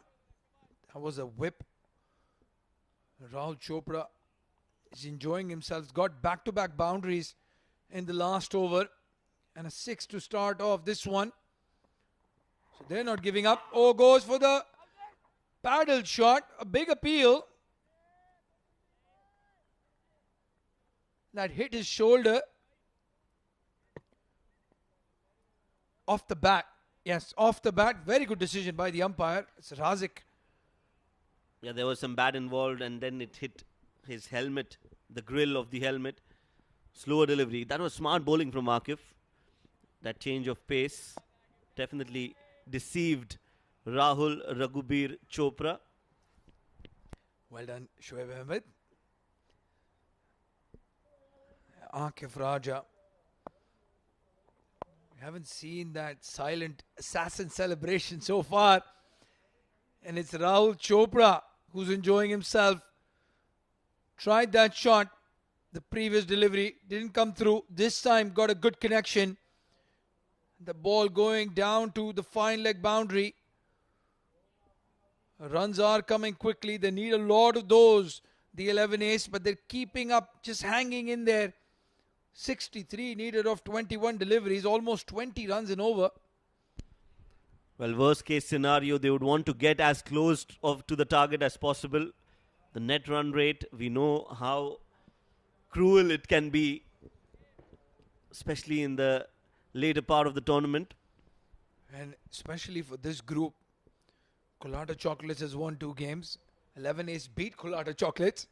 that was a whip. Rahul Chopra is enjoying himself. He's got back-to-back boundaries in the last over and a 6 to start off this one. So they're not giving up. Oh, goes for the paddle shot. A big appeal. That hit his shoulder. Off the bat. Yes, off the bat. Very good decision by the umpire. It's Razik. Yeah, there was some bat involved, and then it hit his helmet, the grill of the helmet. Slower delivery. That was smart bowling from Akif. That change of pace definitely deceived Rahul Raghubir Chopra. Well done, Shoaib Ahmed. Akif Raja. We haven't seen that silent assassin celebration so far. And it's Rahul Chopra who's enjoying himself. Tried that shot. The previous delivery didn't come through. This time got a good connection. The ball going down to the fine leg boundary. Runs are coming quickly. They need a lot of those. The 11 ace, but they're keeping up, just hanging in there. 63 needed of 21 deliveries, almost 20 runs in over. Well, worst case scenario, they would want to get as close to the target as possible. The net run rate, we know how cruel it can be, especially in the later part of the tournament. And especially for this group, Kolata Chocolates has won 2 games. 11 ace beat Kolata Chocolates.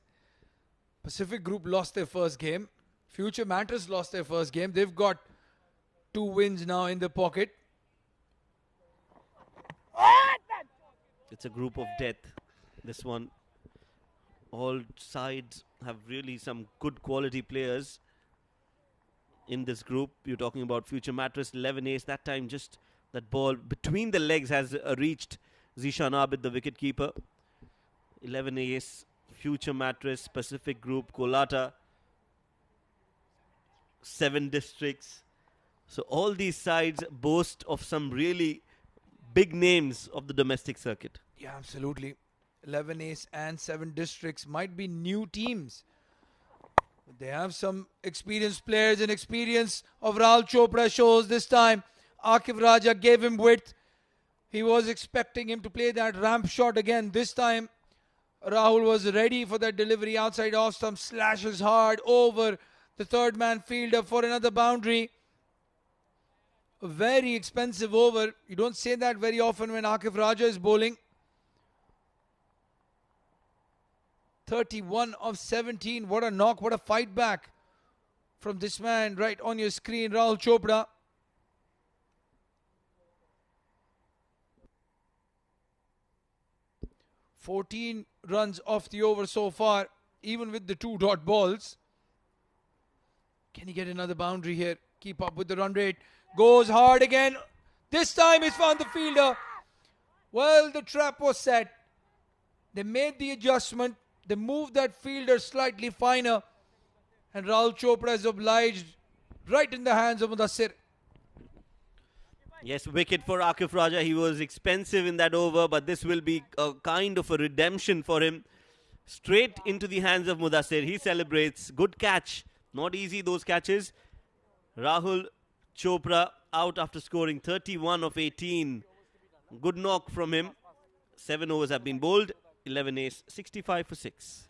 Pacific Group lost their first game. Future Mattress lost their first game. They've got 2 wins now in the pocket. It's a group of death, this one. All sides have really some good quality players in this group. You're talking about Future Mattress, 11 ace. That time just that ball between the legs has reached Zishan Abid, the wicketkeeper. 11 ace, Future Mattress, Pacific Group, Kolata, 7 districts. So all these sides boast of some really big names of the domestic circuit. Yeah, absolutely. 11 ace and 7 districts might be new teams. But they have some experienced players, and experience of Rahul Chopra shows this time. Akif Raja gave him width. He was expecting him to play that ramp shot again. This time, Rahul was ready for that delivery outside off stump. Slashes hard over the third man fielder for another boundary. A very expensive over. You don't say that very often when Akif Raja is bowling. 31 of 17. What a knock, what a fight back from this man right on your screen, Rahul Chopra. "14 runs off the over so far, even with the 2 dot balls. Can he get another boundary here? Keep up with the run rate. Goes hard again. This time he's found the fielder. Well, the trap was set. They made the adjustment. They moved that fielder slightly finer. And Rahul Chopra is obliged right in the hands of Mudassir. Yes, wicket for Akif Raja. He was expensive in that over, but this will be a kind of a redemption for him. Straight into the hands of Mudassir. He celebrates. Good catch. Not easy, those catches. Rahul Chopra out after scoring 31 of 18. Good knock from him. 7 overs have been bowled. 11 ace, 65 for 6.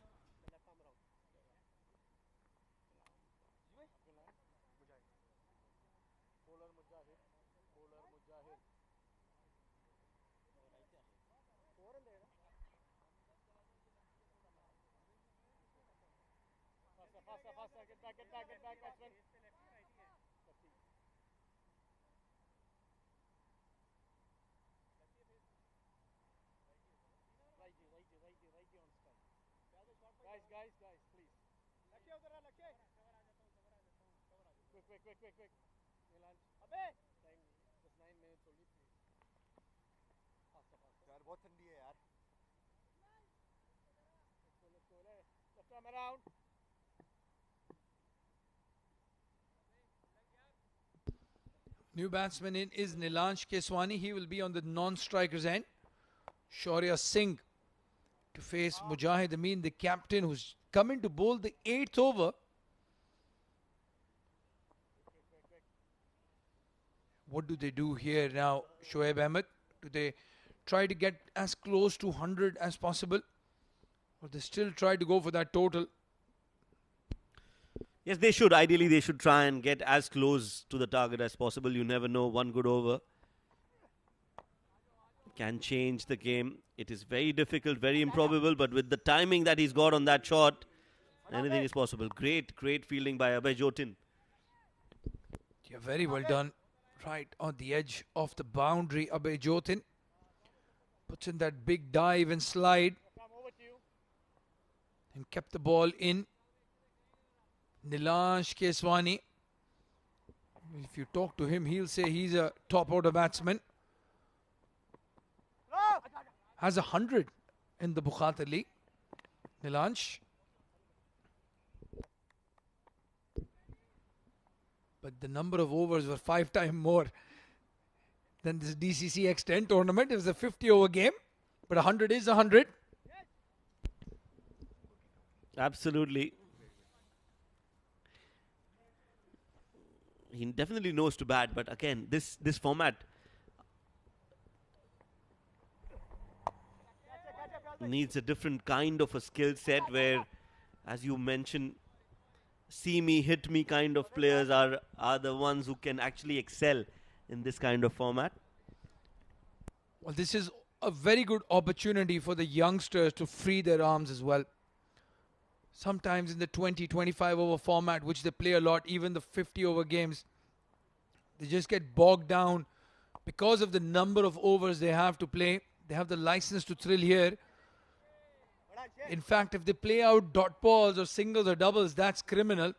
Faster, get back, batsman. Guys, please. Quick. Nilansh. Time, just 9 minutes only, please. Faster. यार बहुत ठंडी है यार Let's go. Left arm around. New batsman in is Nilansh Keswani. He will be on the non-striker's end. Shaurya Singh to face Mujahid Amin, the captain, who's coming to bowl the 8th over. What do they do here now, Shoaib Ahmed? Do they try to get as close to 100 as possible? Or they still try to go for that total? Yes, they should. Ideally, they should try and get as close to the target as possible. You never know. One good over can change the game. It is very difficult, very improbable, but with the timing that he's got on that shot, anything is possible. Great fielding by Abhay Jotin. Yeah, very well done. Right on the edge of the boundary, Abhay Jotin puts in that big dive and slide and kept the ball in. Nilansh Keswani, if you talk to him, he'll say he's a top order batsman. Has 100 in the Bukhatar League. Nilansh. But the number of overs were 5 times more than this DCC X10 tournament. It was a 50-over game, but 100 is 100. Absolutely. He definitely knows to bat, but again, this format needs a different kind of a skill set where, as you mentioned, see me, hit me kind of players are the ones who can actually excel in this kind of format. Well, this is a very good opportunity for the youngsters to free their arms as well. Sometimes in the 20-25 over format, which they play a lot, even the 50 over games, they just get bogged down because of the number of overs they have to play. They have the license to thrill here. In fact, if they play out dot balls or singles or doubles, that's criminal.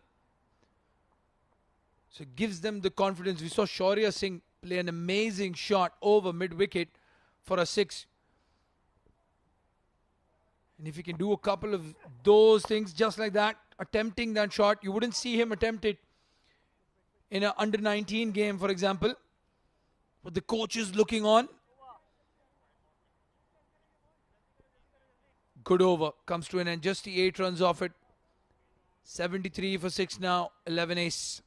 So it gives them the confidence. We saw Shaurya Singh play an amazing shot over mid-wicket for a 6. And if he can do a couple of those things just like that, attempting that shot, you wouldn't see him attempt it in an under-19 game, for example. But the coach is looking on. Good over. Comes to an end. Just the 8 runs off it. 73 for 6 now. 11 ace.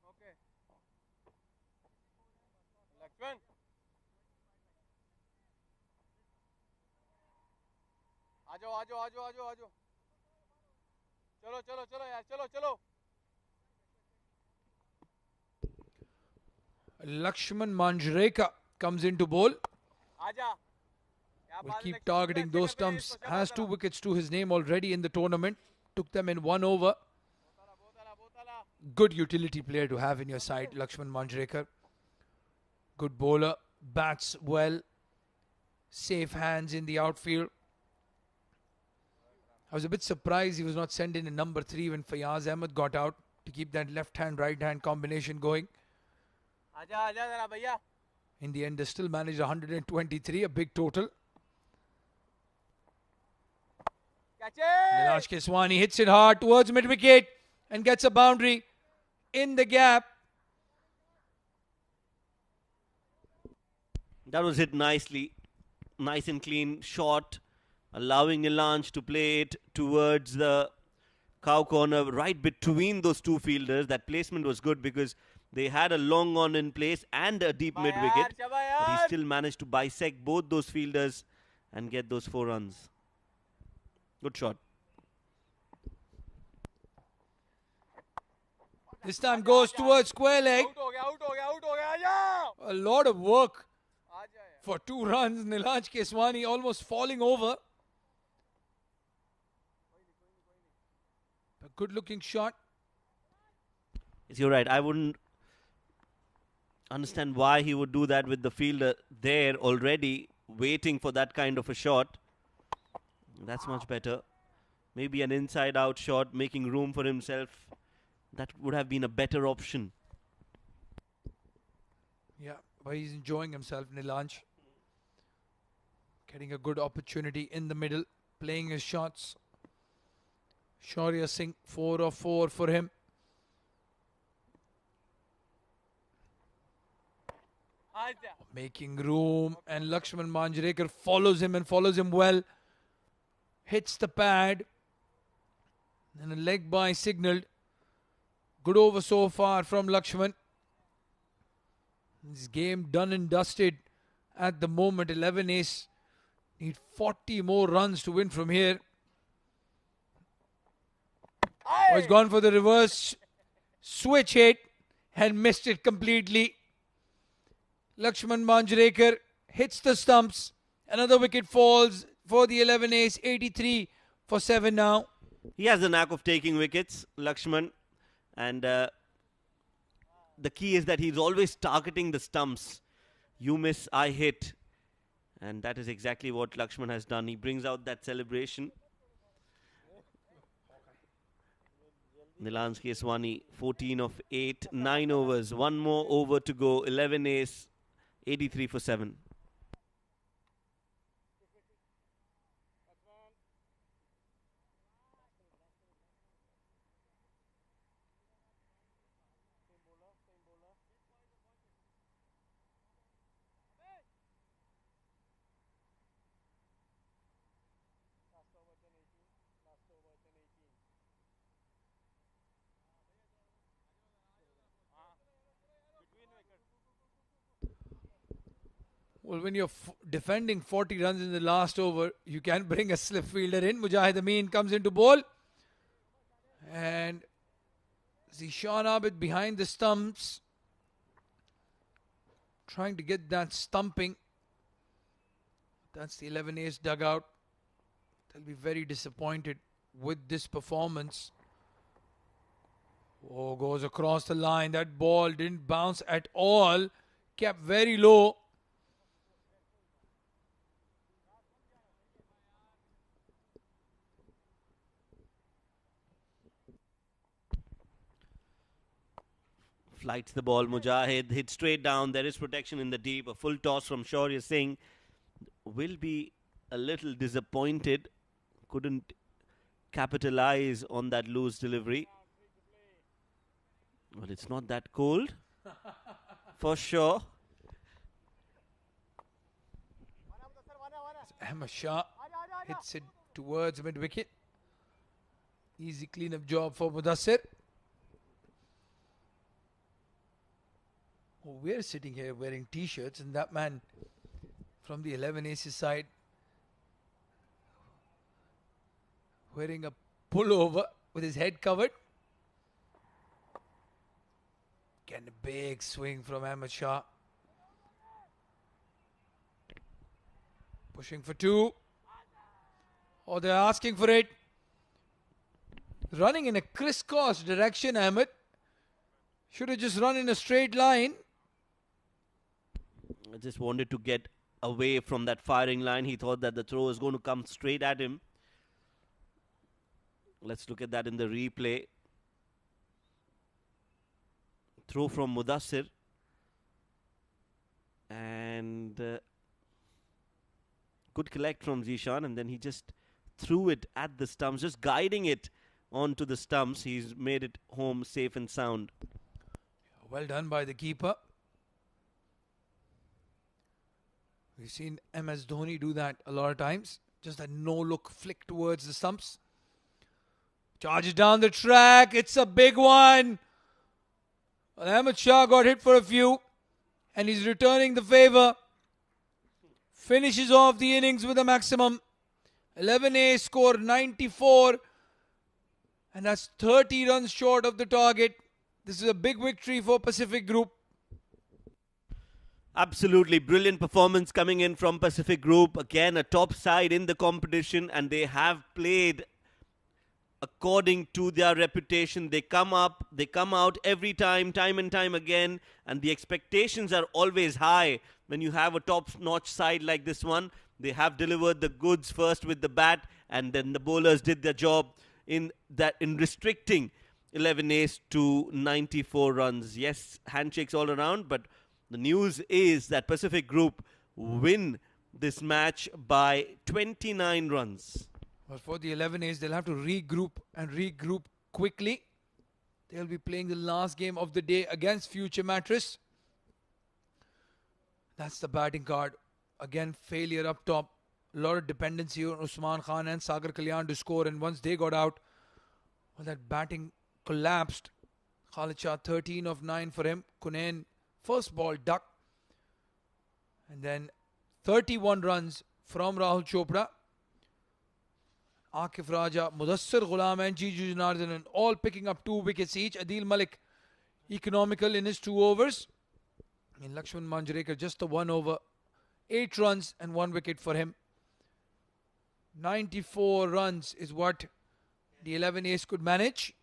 Okay. Lakshman. आजो चलो यार चलो Lakshman Manjrekar comes into bowl. आजा Will keep targeting those stumps. Has 2 wickets to his name already in the tournament. Took them in 1 over. Good utility player to have in your side, Lakshman Manjrekar. Good bowler. Bats well. Safe hands in the outfield. I was a bit surprised he was not sent in number 3 when Fayaz Ahmed got out to keep that left-hand, right-hand combination going. आजा जरा भैया. In the end, they still managed 123, a big total. Catch it. Nilansh Keswani hits it hard towards mid-wicket and gets a boundary in the gap. That was hit nicely. Nice and clean shot, allowing Nilansh to play it towards the cow corner, right between those 2 fielders. That placement was good because they had a long on in place and a deep mid-wicket. But he still managed to bisect both those fielders and get those 4 runs. Good shot. This time goes towards square leg. Out हो गया आजा. A lot of work for 2 runs. Nilansh Keswani almost falling over. A good looking shot. Yes, you're right. I wouldn't understand why he would do that with the fielder there already waiting for that kind of a shot. That's much better. Maybe an inside out shot, making room for himself. That would have been a better option. Yeah, but he's enjoying himself, Nilanj. Getting a good opportunity in the middle, playing his shots. Shaurya Singh, 4 of 4 for him. Making room, and Lakshman Manjrekar follows him and follows him well. Hits the pad. And a leg by signaled. Good over so far from Lakshman. This game done and dusted at the moment. 11 ace. Need 40 more runs to win from here. Oh, he's gone for the reverse switch hit and missed it completely. Lakshman Manjrekar hits the stumps. Another wicket falls for the 11 ace. 83 for 7 now. He has the knack of taking wickets, Lakshman. And the key is that he's always targeting the stumps. You miss, I hit. And that is exactly what Lakshman has done. He brings out that celebration. Nilanj Keswani, 14 of 8, 9 overs. One more over to go. 11 ace, 83 for 7. Well, when you're defending 40 runs in the last over, you can bring a slip fielder in. Mujahid Amin comes into bowl. And Zishan Abid behind the stumps. Trying to get that stumping. That's the 11 ace dugout. They'll be very disappointed with this performance. Oh, goes across the line. That ball didn't bounce at all. Kept very low. Flights the ball, Mujahid hits straight down. There is protection in the deep. A full toss from Shaurya Singh. Will be a little disappointed. Couldn't capitalize on that loose delivery. Well, it's not that cold. For sure. Ahmed Shah hits it towards mid-wicket. Easy clean-up job for Mudassir. Oh, we're sitting here wearing t-shirts, and that man from the 11 aces side wearing a pullover with his head covered. Getting a big swing from Ahmed Shah. Pushing for 2. Oh, they're asking for it. Running in a crisscross direction, Ahmed. Should have just run in a straight line. I just wanted to get away from that firing line. He thought that the throw was going to come straight at him. Let's look at that in the replay. Throw from Mudassir. And good collect from Zishan. And then he just threw it at the stumps, just guiding it onto the stumps. He's made it home safe and sound. Well done by the keeper. We've seen MS Dhoni do that a lot of times. Just a no-look flick towards the stumps. Charges down the track. It's a big one. Well, Ahmed Shah got hit for a few. And he's returning the favor. Finishes off the innings with a maximum. 11 score 94. And that's 30 runs short of the target. This is a big victory for Pacific Group. Absolutely brilliant performance coming in from Pacific Group. Again, a top side in the competition, and they have played a according to their reputation. They come up, they come out every time, time and time again, and the expectations are always high when you have a top-notch side like this one. They have delivered the goods first with the bat, and then the bowlers did their job in restricting 11 ace to 94 runs. Yes, handshakes all around, but the news is that Pacific Group win this match by 29 runs. Well, for the 11 A's, they'll have to regroup quickly. They'll be playing the last game of the day against Future Mattress. That's the batting card. Again, failure up top. A lot of dependency on Usman Khan and Sagar Kalyan to score. And once they got out, well, that batting collapsed. Khalid Shah, 13 of 9 for him. Kunain, first ball duck. And then 31 runs from Rahul Chopra. Akif Raja, Mudassir Ghulam and Jiju Janardhan all picking up 2 wickets each. Adil Malik economical in his 2 overs. And Lakshman Manjrekar just the 1 over. 8 runs and 1 wicket for him. 94 runs is what the 11 ace could manage.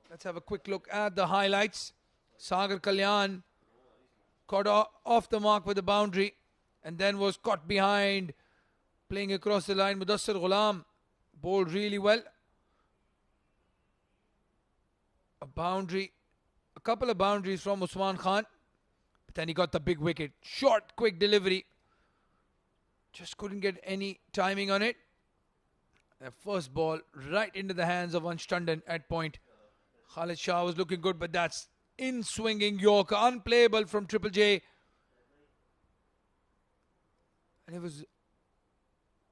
Let's have a quick look at the highlights. Sagar Kalyan caught off the mark with a boundary and then was caught behind. Playing across the line, Mudassir Ghulam bowled really well. A couple of boundaries from Usman Khan. But then he got the big wicket. Short, quick delivery. Just couldn't get any timing on it. The first ball right into the hands of Ansh Tandon at point. Khalid Shah was looking good, but that's in-swinging Yorker. Unplayable from Triple J. And it was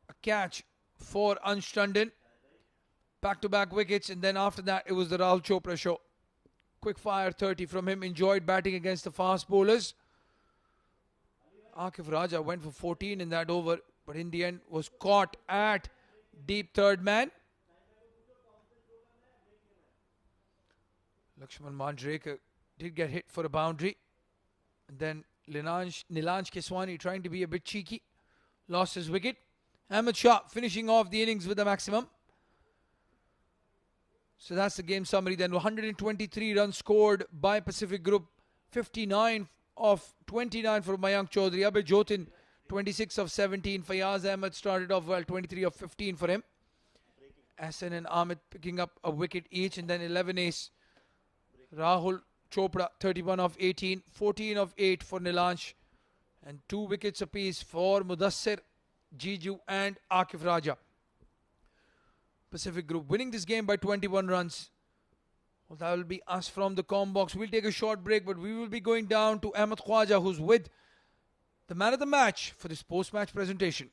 a catch for Ansh Tandon. Back-to-back wickets, and then after that, it was the Rahul Chopra show. Quick fire 30 from him. Enjoyed batting against the fast bowlers. Akif Raja went for 14 in that over, but in the end was caught at deep third man. Lakshman Manjrekar did get hit for a boundary. And then Nilanj Keswani trying to be a bit cheeky. Lost his wicket. Ahmed Shah finishing off the innings with the maximum. So that's the game summary then. 123 runs scored by Pacific Group. 59 of 29 for Mayank Chaudhary. Abhay Jotin, 26 of 17. Fayaz Ahmed started off well, 23 of 15 for him. Ahsan and Ahmed picking up a wicket each, and then 11 ace. Rahul Chopra, 31 of 18. 14 of 8 for Nilanj. And 2 wickets apiece for Mudassir, Jiju and Akif Raja. Pacific Group winning this game by 21 runs. Well, that will be us from the comm box. We'll take a short break, but we will be going down to Ahmed Khwaja, who's with the man of the match for this post-match presentation.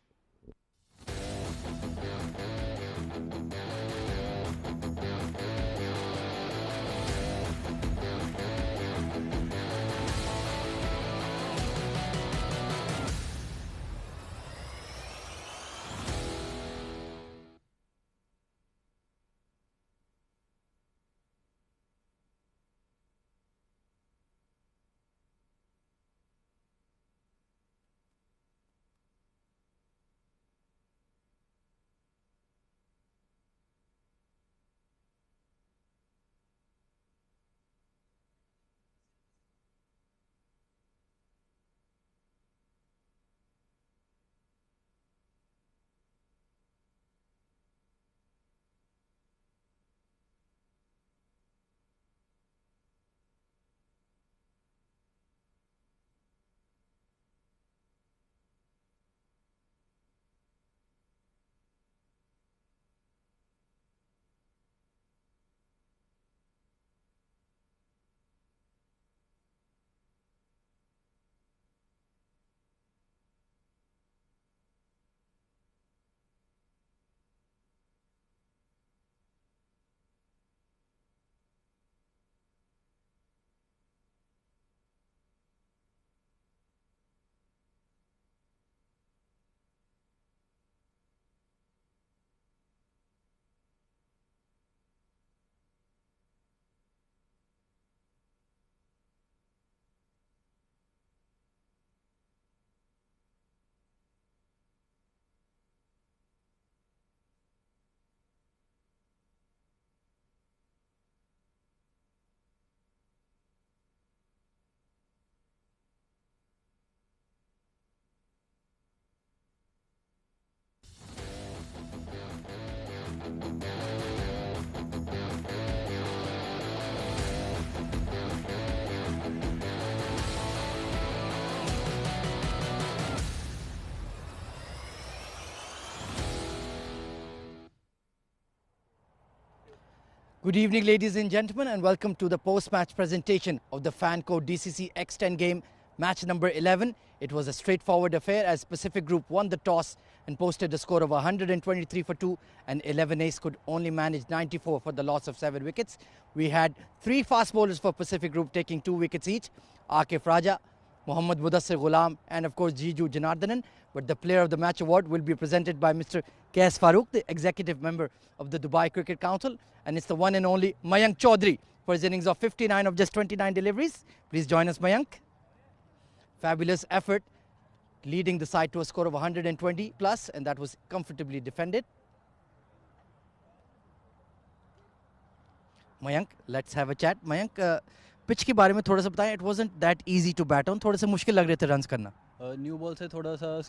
Good evening, ladies and gentlemen, and welcome to the post-match presentation of the Fanco DCC X10 game, match number 11. It was a straightforward affair as Pacific Group won the toss and posted a score of 123 for 2, and 11 Ace could only manage 94 for the loss of 7 wickets. We had 3 fast bowlers for Pacific Group taking 2 wickets each, Akif Raja, Mohammad Mudassir Ghulam, and of course Jiju Janardanan. But the Player of the Match award will be presented by Mr. Qais Farooq, the executive member of the Dubai Cricket Council, and it's the one and only Mayank Chaudhary for his innings of 59 of just 29 deliveries. Please join us, Mayank. Fabulous effort, leading the side to a score of 120 plus, and that was comfortably defended. Mayank, let's have a chat. Mayank, pitch के बारे में थोड़ा सा बताएं. It wasn't that easy to bat on. थोड़े से मुश्किल लग रहे थे रन्स करना. न्यू बॉल से थोड़ा सा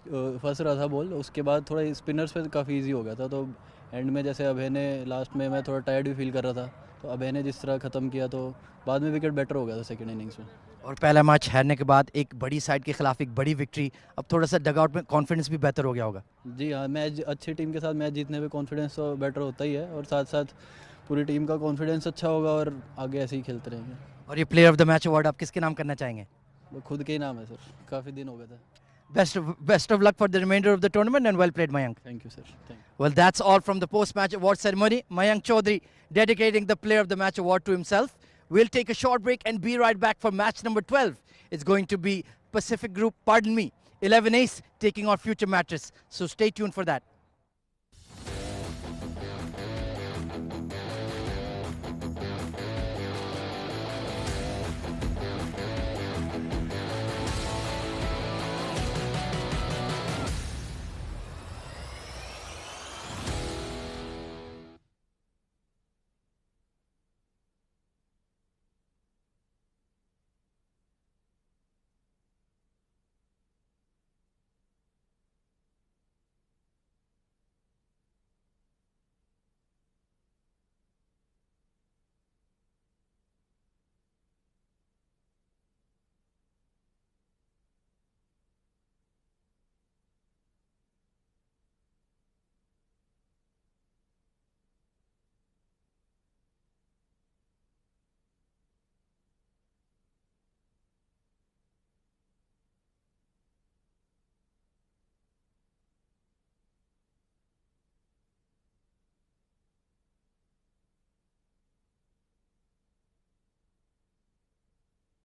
फंस रहा था बॉल, उसके बाद थोड़ा स्पिनर्स पे काफ़ी इजी हो गया था. तो एंड में जैसे अभय ने लास्ट में, मैं थोड़ा टायर्ड भी फील कर रहा था, तो अभय ने जिस तरह ख़त्म किया तो बाद में विकेट बेटर हो गया था सेकंड इनिंग्स में. और पहला मैच हारने के बाद एक बड़ी साइड के खिलाफ एक बड़ी विक्ट्री, अब थोड़ा सा डगआउट में कॉन्फिडेंस भी बेहतर हो गया होगा. जी हाँ, मैच अच्छी टीम के साथ मैच जीतने में कॉन्फिडेंस तो बेटर होता ही है, और साथ साथ पूरी टीम का कॉन्फिडेंस अच्छा होगा और आगे ऐसे ही खेलते रहेंगे. और ये player of the match award आप किसके नाम करना चाहेंगे? वो खुद के ही नाम है सर, काफ़ी दिन हो गए थे. Best of luck for the remainder of the tournament, and well played, Mayank. Thank you, sir. Thank you. Well, that's all from the post-match award ceremony. Mayank Chaudhary dedicating the Player of the Match award to himself. We'll take a short break and be right back for match number 12. It's going to be Pacific Group, 11 Ace taking on future matches. So stay tuned for that.